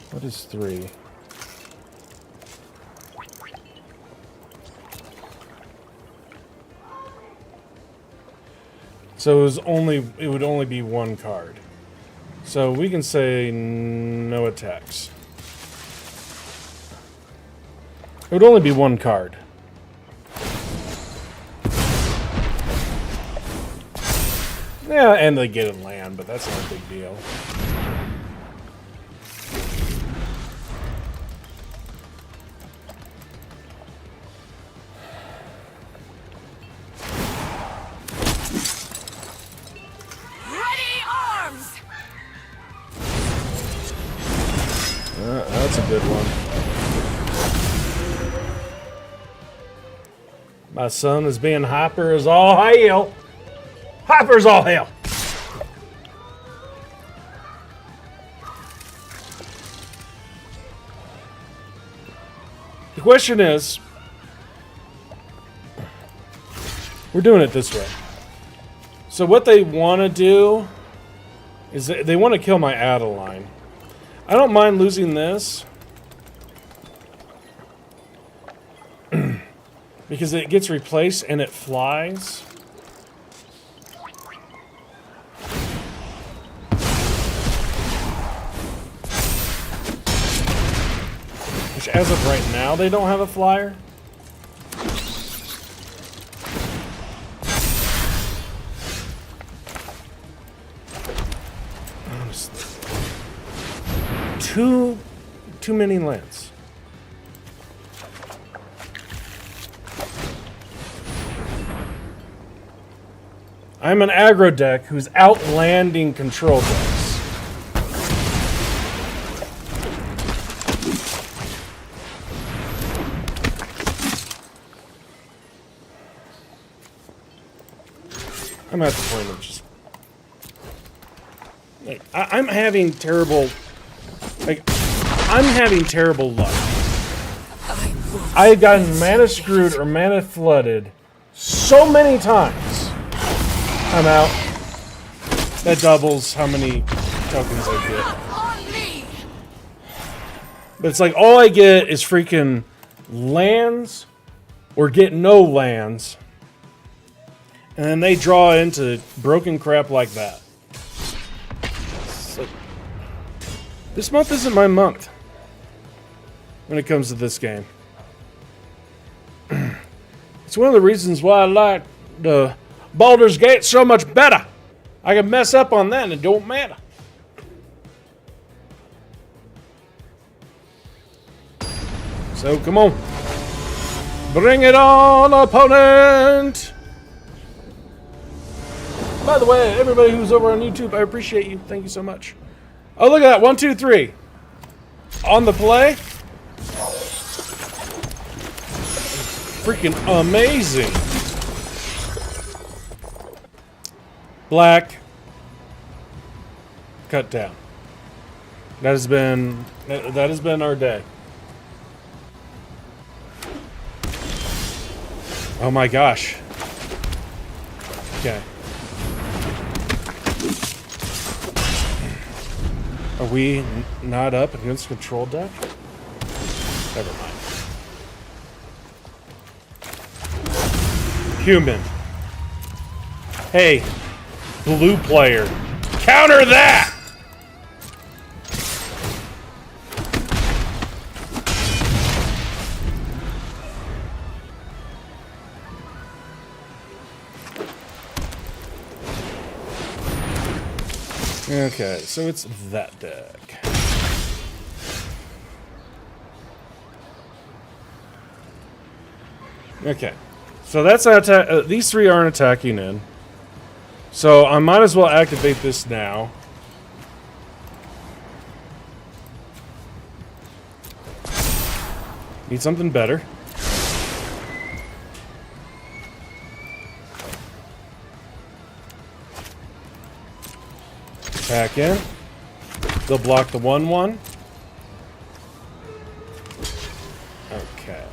What is 3? So it would only be one card. So we can say no attacks. would only be one card. Yeah, and they get in land, but that's not a big deal. That's a good one. My son is being hyper as all hell. Hyper as all hell. The question is, we're doing it this way. So what they want to do is they want to kill my Adeline. I don't mind losing this because it gets replaced and it flies. Which, as of right now, they don't have a flyer. Too many lands. I'm an aggro deck who's outlanding control decks. I'm at the point of just like I'm having terrible luck. I've gotten mana screwed or mana flooded so many times. I'm out. That doubles how many tokens I get. But it's like all I get is freaking lands or get no lands. And then they draw into broken crap like that. So, this month isn't my month when it comes to this game. It's one of the reasons why I like the Baldur's Gate so much better. I can mess up on that and it don't matter. So come on. Bring it on, opponent! By the way, everybody who's over on YouTube, I appreciate you. Thank you so much. Oh, look at that. 1, 2, 3. On the play. Freaking amazing. Black. Cut down. That has been our day. Oh my gosh. Okay. Are we not up against control deck? Never mind. Human. Hey, blue player. Counter that! Okay, so it's that deck. Okay, so that's these three aren't attacking in. So I might as well activate this now. Need something better. Attack in. They'll block the 1/1. Okay.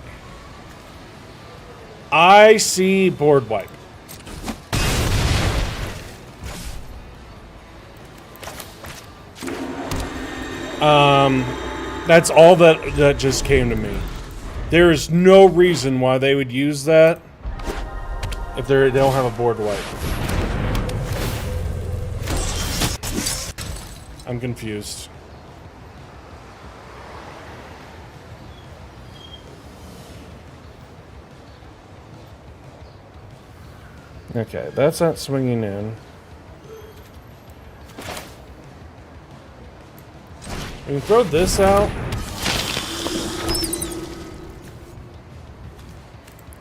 I see board wipe. That's all that just came to me. There is no reason why they would use that if they don't have a board wipe. I'm confused. Okay, that's not swinging in. We can throw this out.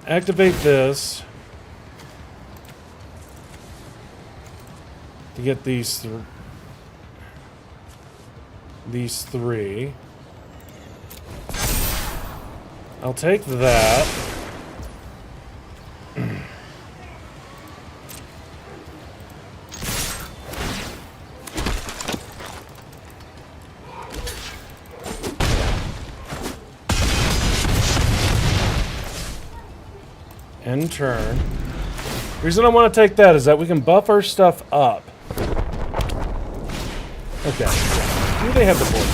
Activate this. To get these three. I'll take that. End turn. The reason I want to take that is that we can buff our stuff up. Okay. Do they have the board?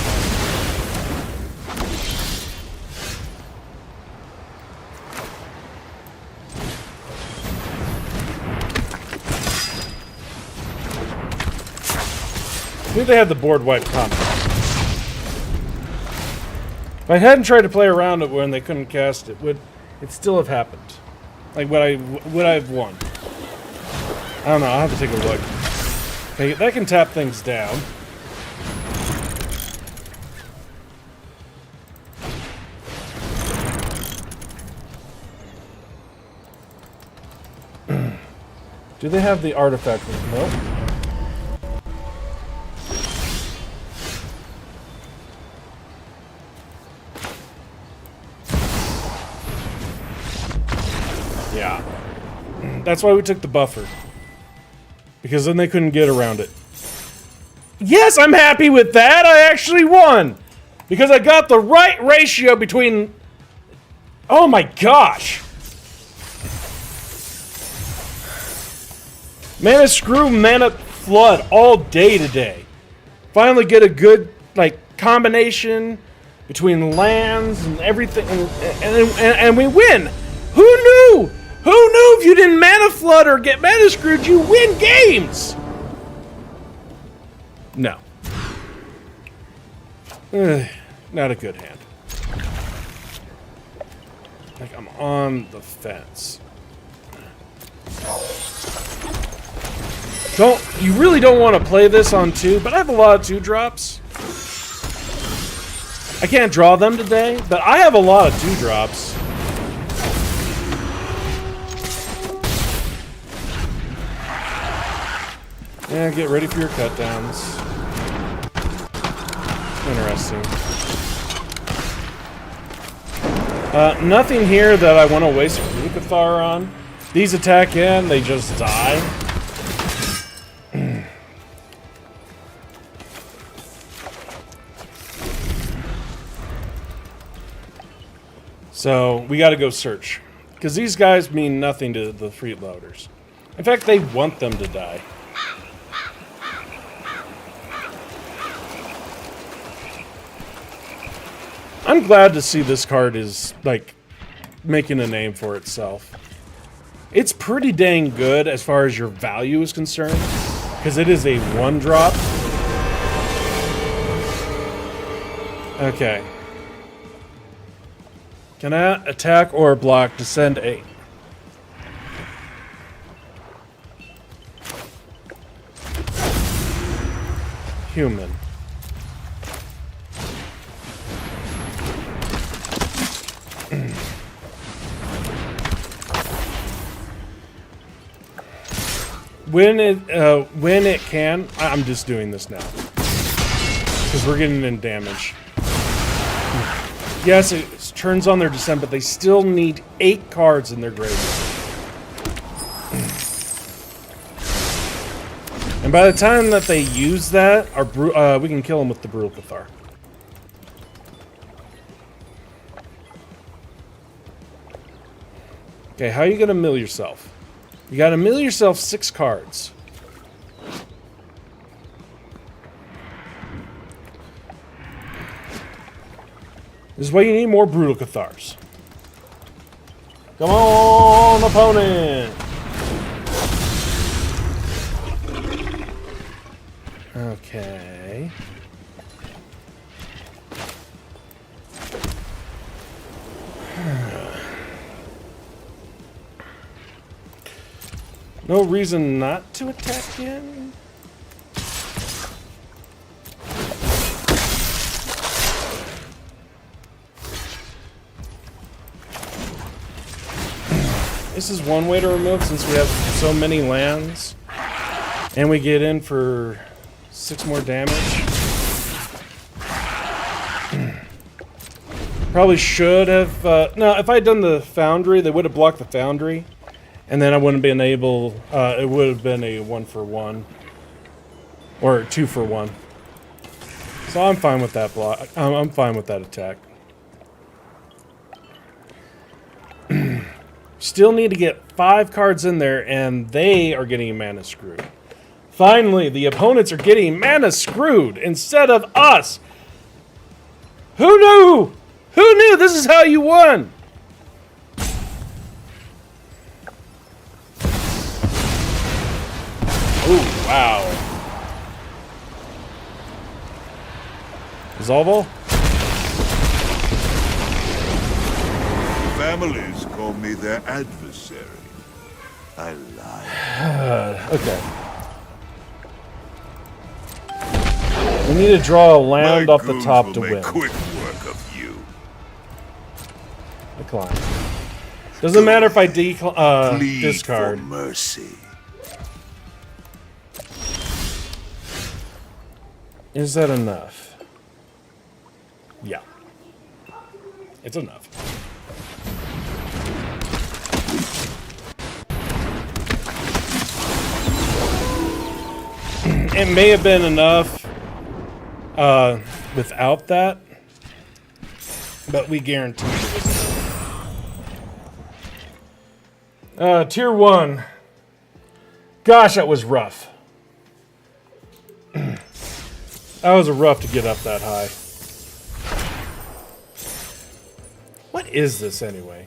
I think they have the board wipe combo. If I hadn't tried to play around it when they couldn't cast it, would it still have happened? Like, would I have won? I don't know. I'll have to take a look. Okay, that can tap things down. Do they have the artifact? Nope. Yeah. That's why we took the buffer. Because then they couldn't get around it. Yes, I'm happy with that! I actually won! Because I got the right ratio between... Oh my gosh! Mana Screw, Mana Flood all day today. Finally get a good, like, combination between lands and everything, and we win! Who knew? Who knew if you didn't Mana Flood or get Mana Screwed, you win games? No. Not a good hand. Like, I'm on the fence. You really don't want to play this on 2, but I have a lot of 2-drops. I can't draw them today, but I have a lot of 2-drops. Yeah, get ready for your cutdowns. Interesting. Nothing here that I want to waste Rukathar on. These attack in, they just die. So, we gotta go search. Because these guys mean nothing to the freeloaders. In fact, they want them to die. I'm glad to see this card is, like, making a name for itself. It's pretty dang good as far as your value is concerned. Because it is a 1-drop. Okay. Can I attack or block to send a... Human. When it can, I'm just doing this now. Because we're getting in damage. Yes, it turns on their descent, but they still need 8 cards in their graveyard. And by the time that they use that, we can kill them with the Brutal Cathar. Okay, how are you going to mill yourself? You got to mill yourself 6 cards. This is why you need more Brutal Cathars. Come on, opponent! Okay. No reason not to attack him. This is one way to remove since we have so many lands. And we get in for 6 more damage. Probably should have... no, if I had done the Foundry, they would have blocked the Foundry. And then I wouldn't have been able... it would have been a 1-for-1. Or 2-for-1. So I'm fine with that block. I'm fine with that attack. Still need to get 5 cards in there, and they are getting mana screwed. Finally, the opponents are getting mana screwed instead of us. Who knew? Who knew this is how you won? Oh, wow. Zolvo? Families call me their adversary. I lie. Okay. We need to draw a land My off the goons top will to make win. quick work of you. Decline. Doesn't matter if I Plead discard. for mercy. Is that enough? Yeah. It's enough. It may have been enough without that, but we guaranteed it was enough. Tier 1. Gosh, that was rough. That was rough to get up that high. What is this anyway?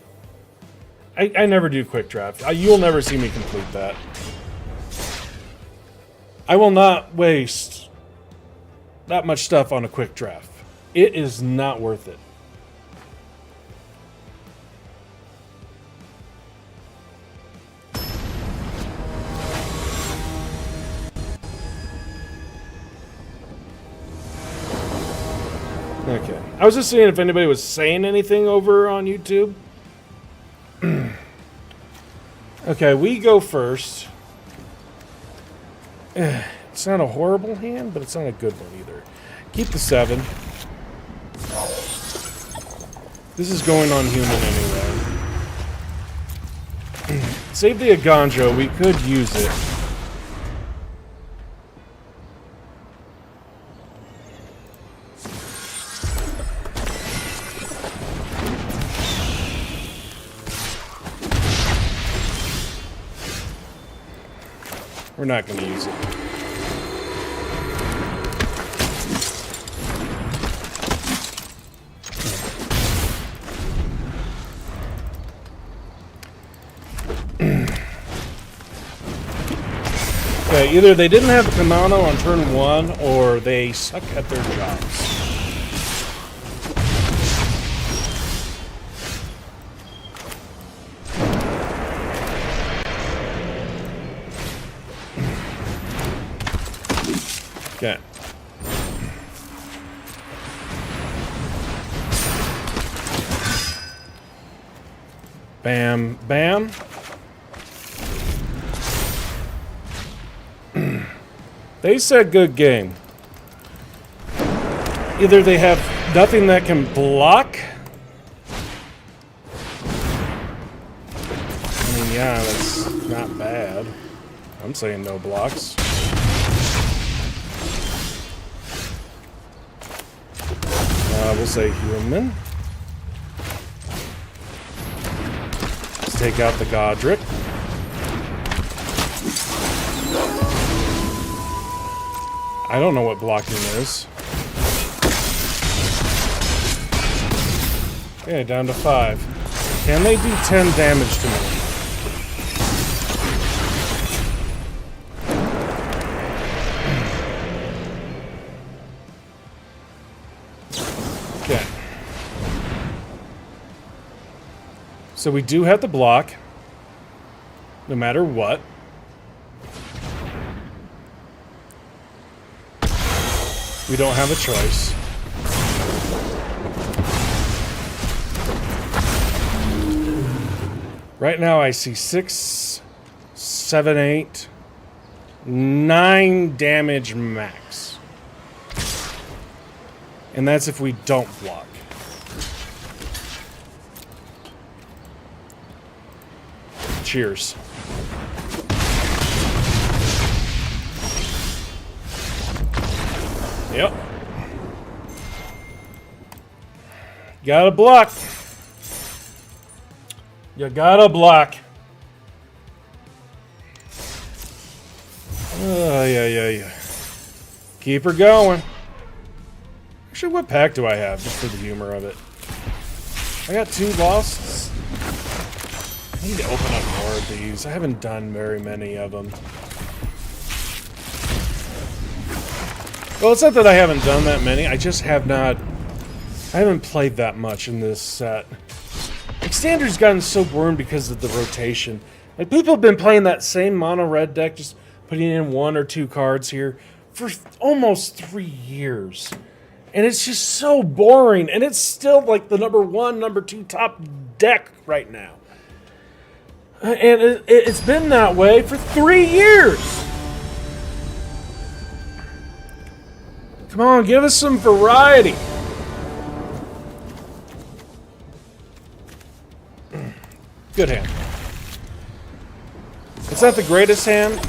I never do quick draft. You'll never see me complete that. I will not waste that much stuff on a quick draft. It is not worth it. Okay. I was just seeing if anybody was saying anything over on YouTube. Okay, we go first. It's not a horrible hand, but it's not a good one either. Keep the 7. This is going on human anyway. Save the Aganjo. We could use it. We're not going to use it. Okay, either they didn't have the Kamano on turn 1, or they suck at their jobs. Okay. Bam, bam. They said good game. Either they have nothing that can block. I mean, yeah, that's not bad. I'm saying no blocks. We'll say human. Let's take out the Godric. I don't know what blocking is. Okay, down to 5. Can they do 10 damage to me? Okay. So we do have to block, no matter what. We don't have a choice. Right now I see 6, 7, 8, 9 damage max. And that's if we don't block. Cheers. Yep. Gotta block. You gotta block. Yeah. Keep her going. Actually, what pack do I have? Just for the humor of it. I got 2 losts. I need to open up more of these. I haven't done very many of them. Well, it's not that I haven't done that many. I just have not... I haven't played that much in this set. Like, Standard's gotten so boring because of the rotation. Like, people have been playing that same mono red deck, just putting in 1 or 2 cards here for almost 3 years. And it's just so boring. And it's still like the number 1, number 2 top deck right now. And it's been that way for 3 years. Come on, give us some variety. Good hand. It's not the greatest hand.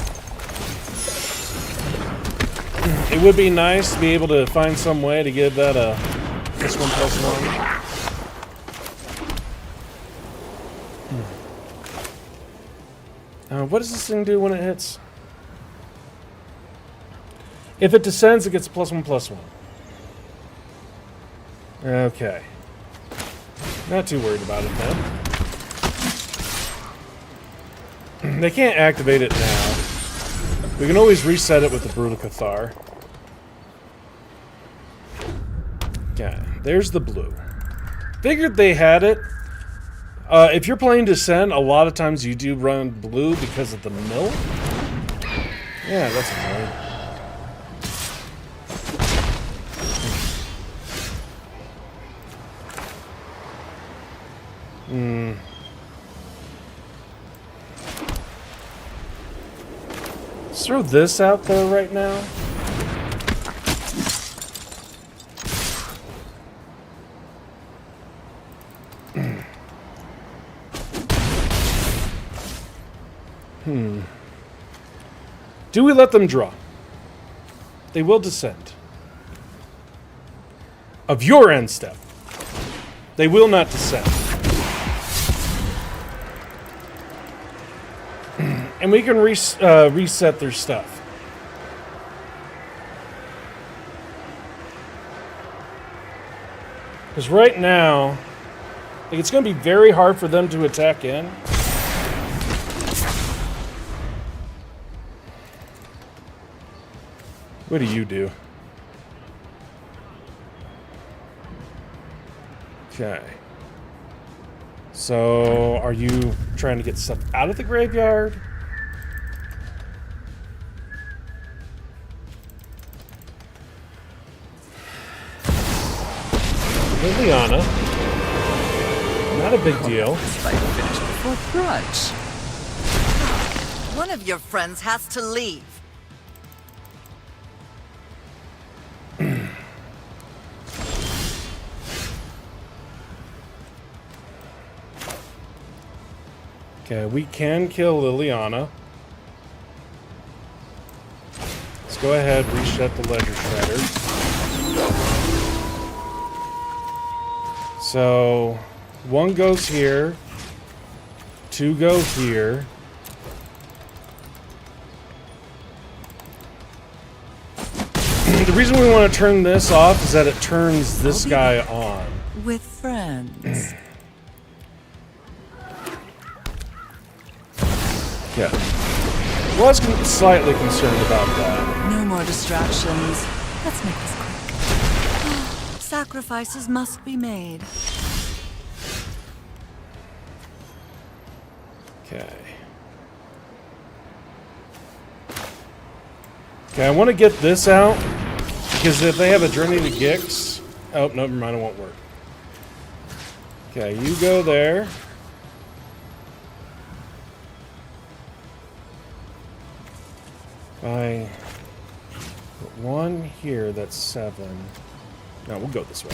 It would be nice to be able to find some way to give that a +1/+1. What does this thing do when it hits? If it descends, it gets +1/+1. Okay. Not too worried about it then. They can't activate it now. We can always reset it with the Brutal Cathar. Okay, there's the blue. Figured they had it. If you're playing Descend, a lot of times you do run blue because of the mill. Yeah, that's annoying. Let's throw this out there right now. Do we let them draw? They will descend. Of your end step. They will not descend. And we can reset their stuff. Because right now, like, it's going to be very hard for them to attack in. What do you do? Okay. So, are you trying to get stuff out of the graveyard? Liliana. Not a big deal. Fight finished before brunch. One of your friends has to leave. Okay, we can kill Liliana. Let's go ahead, reset the Ledger Shredder. So, 1 goes here, 2 go here. The reason we want to turn this off is that it turns this guy on. With friends. Yeah. Was slightly concerned about that. No more distractions. Let's make this quick. Sacrifices must be made. Okay. Okay, I want to get this out. Because if they have a journey to Gix... Oh, no, never mind, it won't work. Okay, you go there. I put one here, that's 7. No, we'll go this way.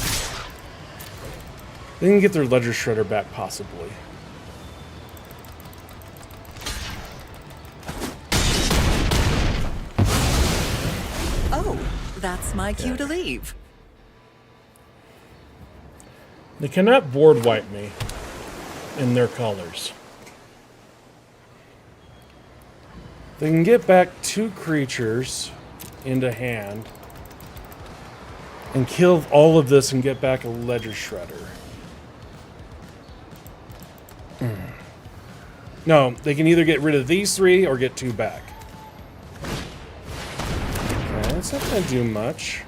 They can get their ledger shredder back, possibly. Oh, that's my cue to leave. They cannot board wipe me in their colors. They can get back 2 creatures into hand and kill all of this and get back a ledger shredder. No, they can either get rid of these 3 or get 2 back. Okay, that's not going to do much.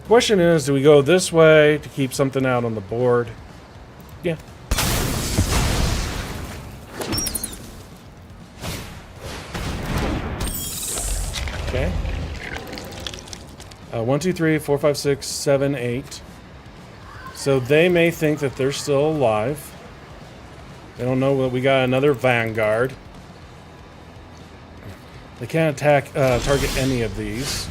Question is, do we go this way to keep something out on the board? Yeah. Okay. 1, 2, 3, 4, 5, 6, 7, 8. So they may think that they're still alive. They don't know that we got another Vanguard. They can't attack, target any of these.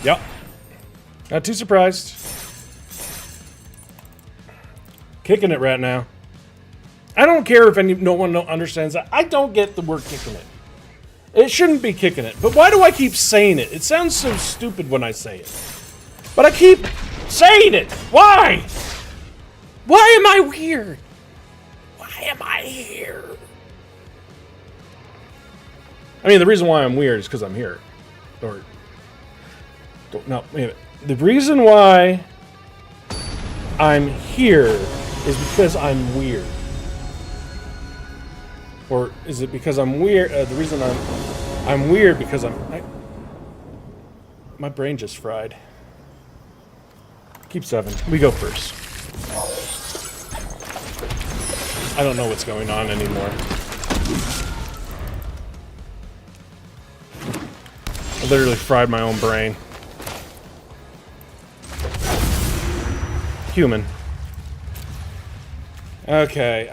Yep. Not too surprised. Kicking it right now. I don't care if no one understands that. I don't get the word kicking it. It shouldn't be kicking it. But why do I keep saying it? It sounds so stupid when I say it. But I keep saying it. Why? Why am I weird? Why am I here? I mean, the reason why I'm weird is because I'm here. Or... No, wait a minute. The reason why I'm here is because I'm weird. Or is it because I'm weird? The reason I'm weird because my brain just fried. Keep 7. We go first. I don't know what's going on anymore. I literally fried my own brain. Human. Okay,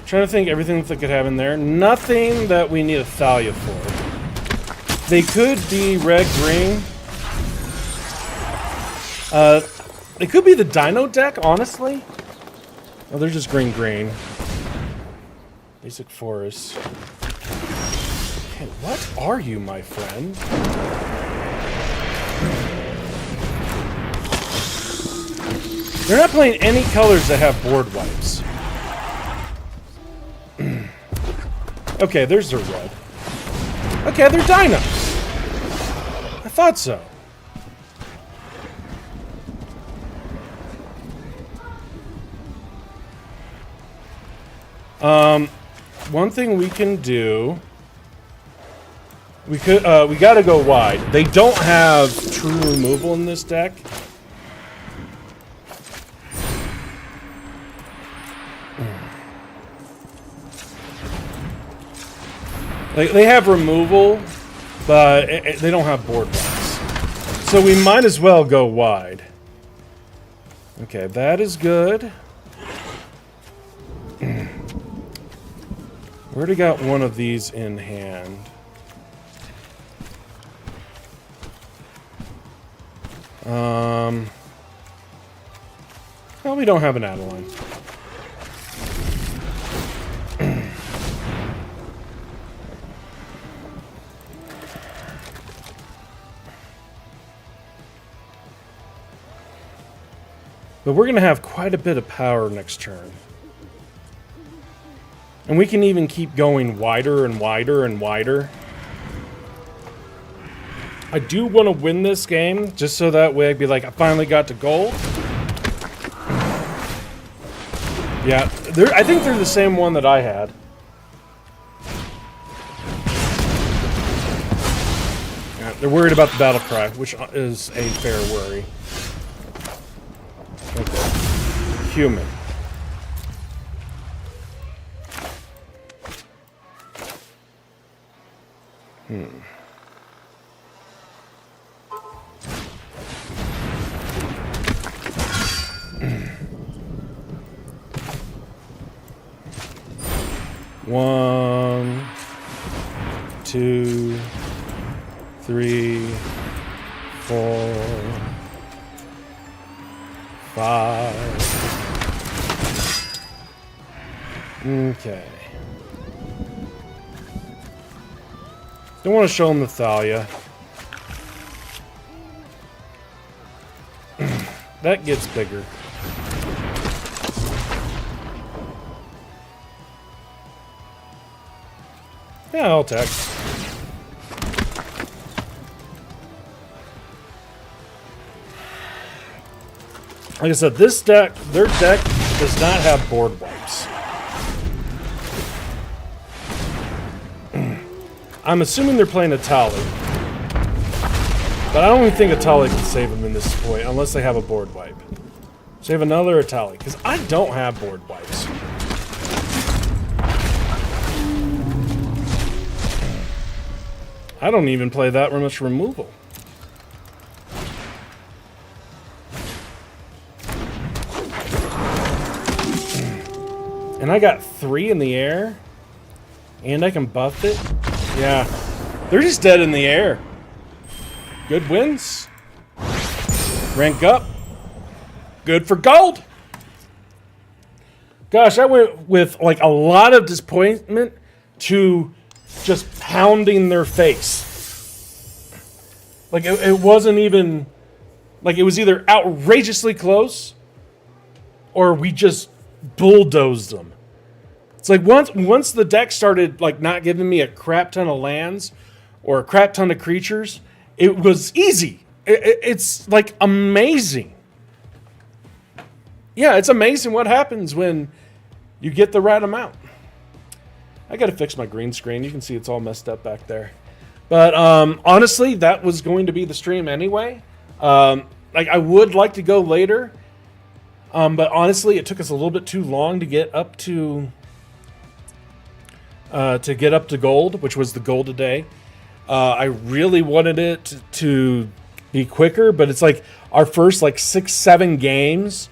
trying to think everything that they could have in there. Nothing that we need a Thalia for. They could be red-green. They could be the Dino deck, honestly. Oh, they're just green-green. Basic forest. Okay, what are you, my friend? They're not playing any colors that have board wipes. Okay, there's their red. Okay, they're dinos. I thought so. One thing we can do... We gotta go wide. They don't have true removal in this deck. They have removal, but they don't have board wipes. So we might as well go wide. Okay, that is good. We already got one of these in hand. Well, we don't have an Adeline. But we're going to have quite a bit of power next turn. And we can even keep going wider and wider and wider. I do want to win this game, just so that way I'd be like, I finally got to gold. Yeah, I think they're the same one that I had. Yeah, They're worried about the battle cry, which is a fair worry. Okay. Human. One, two, three, four, five. Okay. Don't want to show him the Thalia. That gets bigger. Yeah, I'll attack. Like I said, this deck, their deck does not have board wipes. I'm assuming they're playing a Tali. But I don't even think a Tali can save them in this point unless they have a board wipe. Save another Tali, because I don't have board wipes. I don't even play that much removal. And I got 3 in the air. And I can buff it. Yeah. They're just dead in the air. Good wins. Rank up. Good for gold. Gosh, I went with like a lot of disappointment to just pounding their face. Like it wasn't even like it was either outrageously close or we just bulldozed them. It's like once the deck started like not giving me a crap ton of lands or a crap ton of creatures, it was easy. It's like amazing. Yeah, it's amazing what happens when you get the right amount. I gotta fix my green screen. You can see it's all messed up back there. But honestly, that was going to be the stream anyway. Like I would like to go later, but honestly, it took us a little bit too long to get up to gold, which was the goal today. I really wanted it to be quicker, but it's like our first like 6-7 games.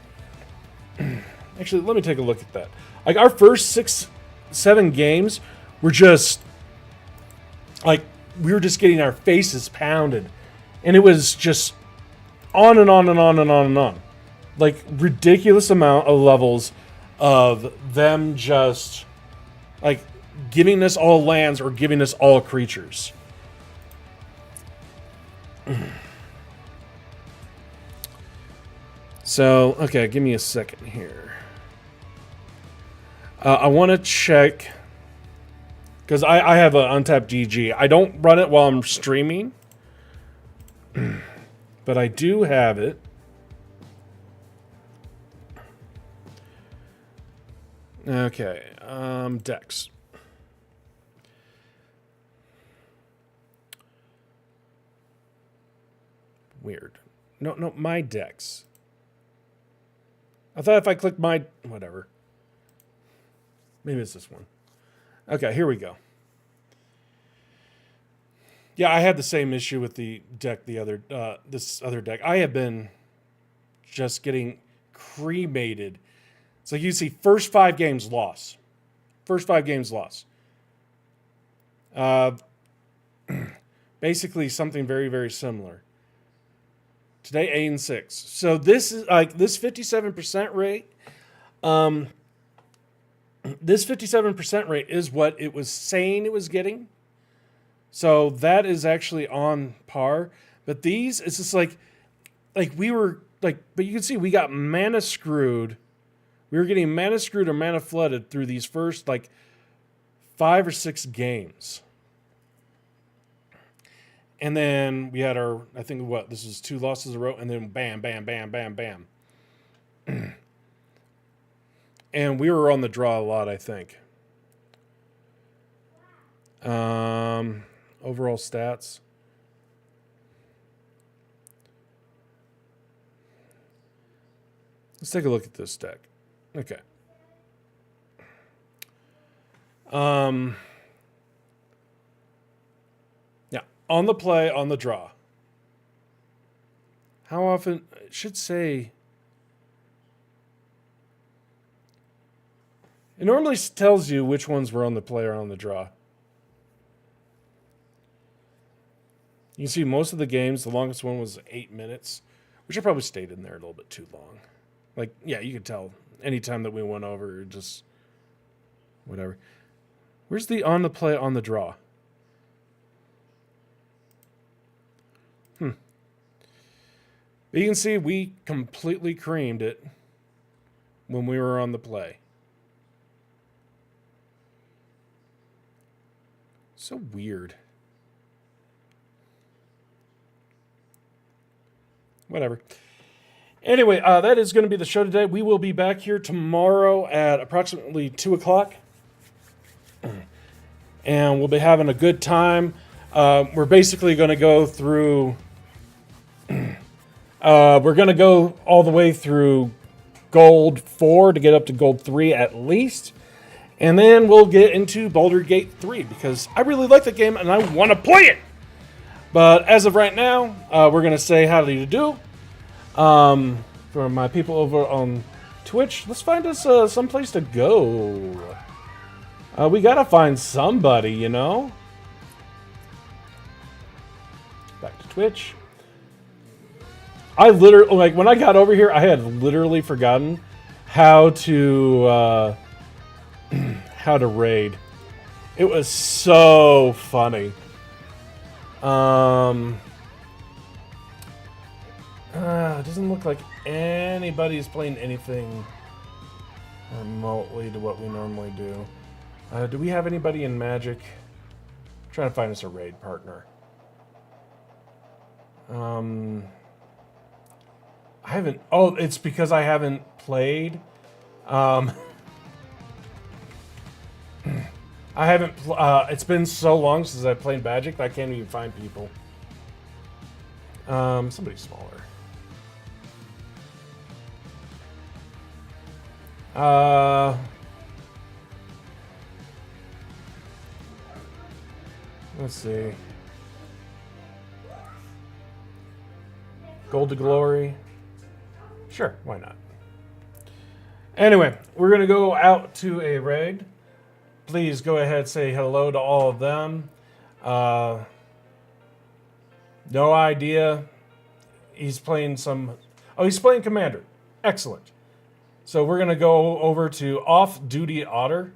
Actually, let me take a look at that. Like our first 6-7 games were just like we were just getting our faces pounded, and it was just on and on and on and on and on, like ridiculous amount of levels of them just like giving us all lands or giving us all creatures. So, okay, give me a second here. I want to check, because I have an untapped GG. I don't run it while I'm streaming, but I do have it. Okay, decks. Weird. No, my decks. I thought if I clicked my... whatever. Maybe it's this one. Okay, here we go. Yeah, I had the same issue with the deck, this other deck. I have been just getting cremated. It's like you see first 5 games loss. First 5 games loss. Basically something very, very similar. Today, 8-6. So this is like this 57% rate. This 57% rate is what it was saying it was getting. So that is actually on par. But these, it's just like we were like, but you can see we got mana screwed. We were getting mana screwed or mana flooded through these first like 5 or 6 games. And then we had our, I think this is 2 losses in a row, and then bam, bam, bam, bam, bam. And we were on the draw a lot, I think. Overall stats. Let's take a look at this deck. Okay. Yeah, on the play, on the draw. How often? It should say. It normally tells you which ones were on the play or on the draw. You can see most of the games, the longest one was 8 minutes, which I probably stayed in there a little bit too long. Like, yeah, you could tell anytime that we went over, just whatever. Where's the on the play, on the draw? But you can see we completely creamed it when we were on the play. So weird. Whatever. Anyway, that is going to be the show today. We will be back here tomorrow at approximately 2 o'clock. And we'll be having a good time. We're basically going to go through... we're going to go all the way through Gold 4 to get up to Gold 3 at least. And then we'll get into Baldur's Gate 3 because I really like the game and I want to play it. But as of right now, we're going to say how do you do. For my people over on Twitch, let's find us someplace to go. We got to find somebody, you know. Back to Twitch. I literally, like, when I got over here, I had literally forgotten how to raid. It was so funny. It doesn't look like anybody's playing anything remotely to what we normally do. Do we have anybody in Magic? I'm trying to find us a raid partner. I haven't... Oh, it's because I haven't played. I haven't... it's been so long since I've played Magic that I can't even find people. Somebody smaller. Let's see. Gold to Glory. Sure, why not? Anyway, we're going to go out to a raid. Please go ahead and say hello to all of them. No idea. He's playing some... Oh, he's playing Commander. Excellent. So we're going to go over to Off-Duty Otter.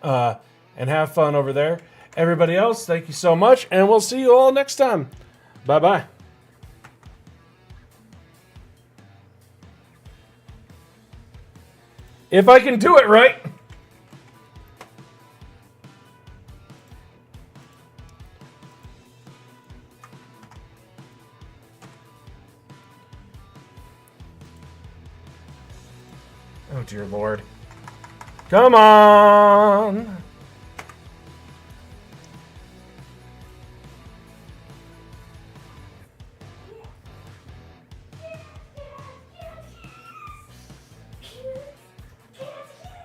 And have fun over there. Everybody else, thank you so much, and we'll see you all next time. Bye-bye. If I can do it right. Oh, dear Lord. Come on.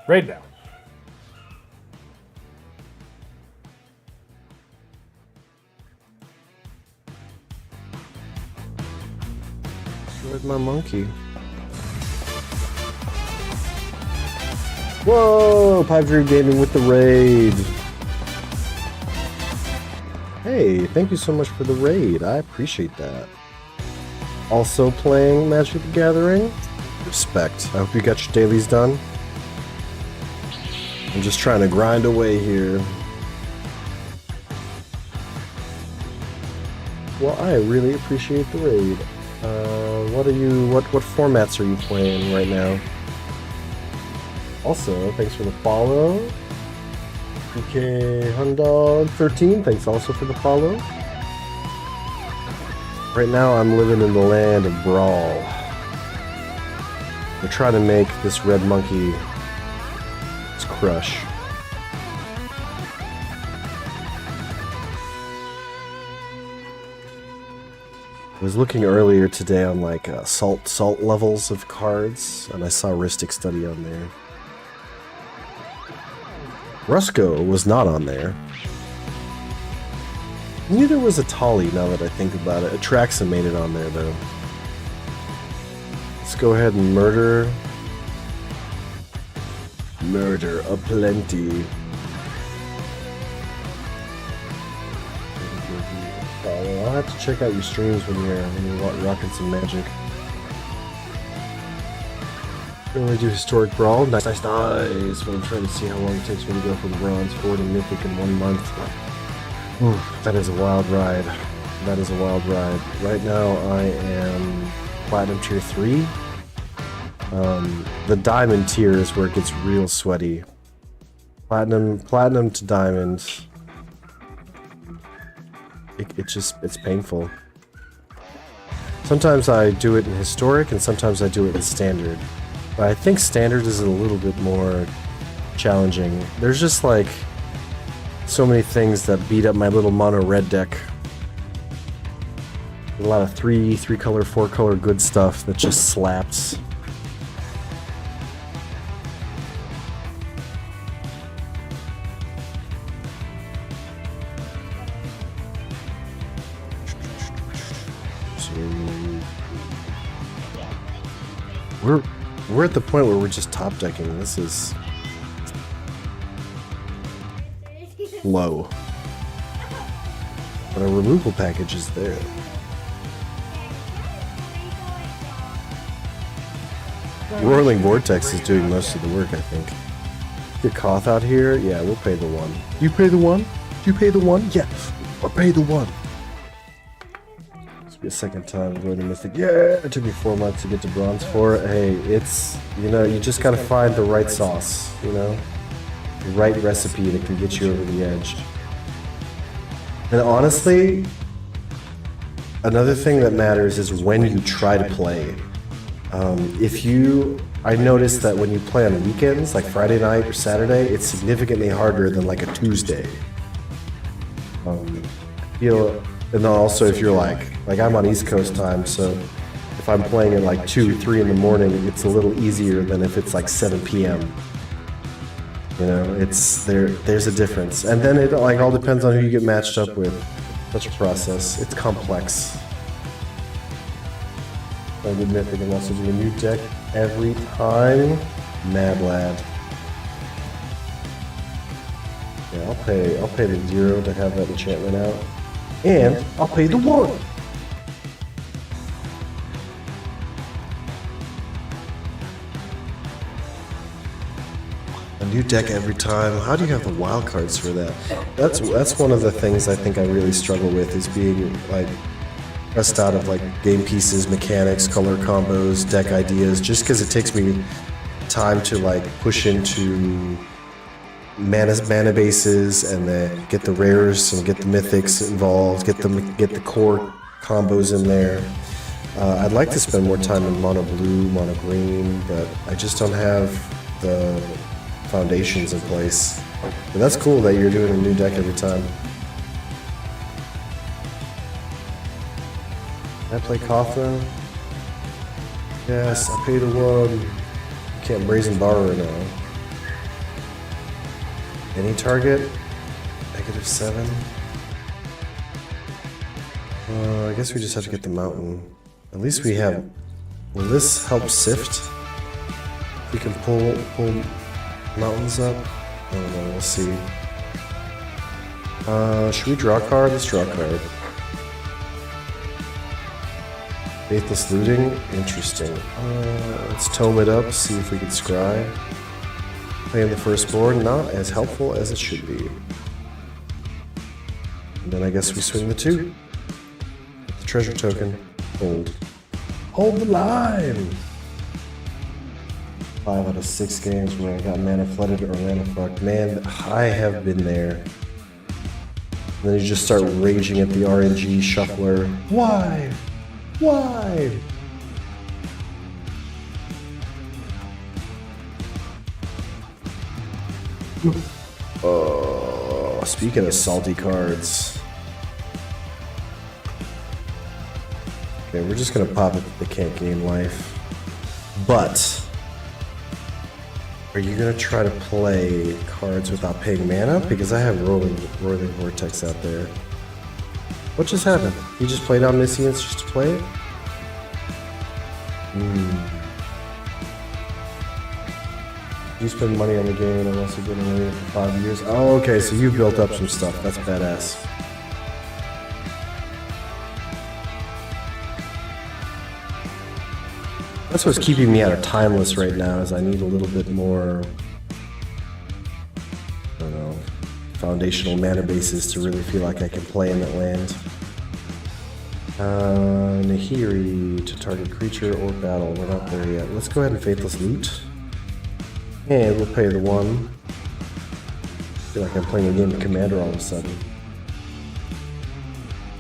Raid now. Where's my monkey? Whoa! Pipe.dream Gaming with the raid. Hey, thank you so much for the raid. I appreciate that. Also playing Magic the Gathering? Respect. I hope you got your dailies done. I'm just trying to grind away here. Well, I really appreciate the raid. What formats are you playing right now? Also, thanks for the follow. PK Hundog13, thanks also for the follow. Right now I'm living in the land of Brawl. We're trying to make this red monkey crush. I was looking earlier today on like salt levels of cards, and I saw Ristic Study on there. Rusko was not on there. Neither was Atali, now that I think about it. Atraxa made it on there, though. Let's go ahead and murder. Murder aplenty. I'll have to check out your streams when you're rocking some magic. Only do historic brawl. Nice. But I'm trying to see how long it takes me to go from bronze 4 to mythic in 1 month. Ooh, that is a wild ride. That is a wild ride. Right now I am platinum tier 3. The diamond tier is where it gets real sweaty. Platinum to diamond. It's painful. Sometimes I do it in historic and sometimes I do it in standard. But I think standard is a little bit more challenging. There's just like so many things that beat up my little mono red deck. A lot of 3 color, 4 color good stuff that just slaps. We're at the point where we're just top decking. This is low. But a removal package is there. Roiling Vortex is doing most of the work, I think. Get Koth out here? Yeah, we'll pay the 1. You pay the 1? You pay the 1? Yeah, I'll pay the 1. This will be a second time going to Mythic. Yeah, it took me 4 months to get to Bronze 4. Hey, it's, you know, you just gotta find the right sauce, you know? The right recipe that can get you over the edge. And honestly, another thing that matters is when you try to play. I noticed that when you play on weekends, like Friday night or Saturday, it's significantly harder than like a Tuesday. And then also if you're like I'm on East Coast time, so if I'm playing at like 2, 3 in the morning, it's a little easier than if it's like 7 p.m. You know, there's a difference. And then it like all depends on who you get matched up with. Such a process. It's complex. I would admit they can also do a new deck every time. Mad lad. Yeah, I'll pay the 0 to have that enchantment out. And I'll pay the 1. A new deck every time. How do you have the wild cards for that? That's one of the things I think I really struggle with, is being like pressed out of like game pieces, mechanics, color combos, deck ideas, just because it takes me time to like push into mana bases and then get the rares and get the mythics involved, get the core combos in there. I'd like to spend more time in mono blue, mono green, but I just don't have the foundations in place. But that's cool that you're doing a new deck every time. Can I play Kotha? Yes, I paid the 1. You can't brazen borrow now. Any target? -7. I guess we just have to get the mountain. At least we have. Will this help sift? We can pull mountains up. I don't know. We'll see. Should we draw a card? Let's draw a card. Faithless looting? Interesting. Let's tome it up, see if we can scry. Playing the first board, not as helpful as it should be. And then I guess we swing the 2. The treasure token. Hold. Hold the line! 5 out of 6 games where I got mana flooded or mana fucked. Man, I have been there. And then you just start raging at the RNG shuffler. Why? Why? Oh, speaking of salty cards. Okay, we're just gonna pop it. They can't gain life. But are you gonna try to play cards without paying mana? Because I have Roiling Vortex out there. What just happened? You just played Omniscience just to play it? You spend money on the game unless you've been in it for 5 years. Oh, okay, so you've built up some stuff. That's badass. That's what's keeping me out of Timeless right now, is I need a little bit more, I don't know, foundational mana bases to really feel like I can play in that land. Nahiri to target creature or battle. We're not there yet. Let's go ahead and Faithless Loot. And we'll pay the 1. I feel like I'm playing a game of Commander all of a sudden.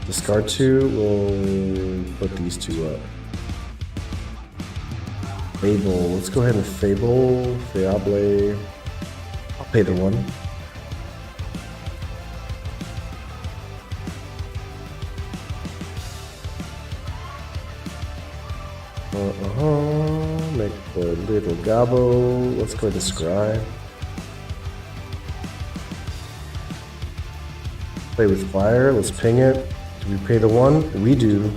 Discard 2, we'll put these 2 up. Fable, let's go ahead and Fable, Fable. I'll pay the 1. Make the little gobbo. Let's go ahead and Scry. Play with fire, let's ping it. Do we pay the 1? We do.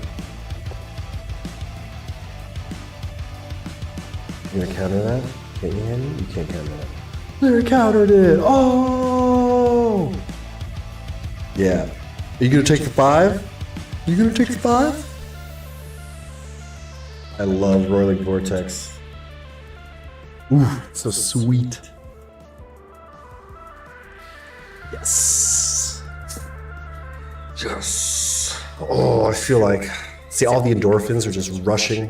You gonna counter that? Can't you, Handy? You can't counter that. They countered it! Oh! Yeah. Are you gonna take the 5? You gonna take the 5? I love Roiling Vortex. Ooh, so sweet. Yes. Yes. Oh, I feel like, see, all the endorphins are just rushing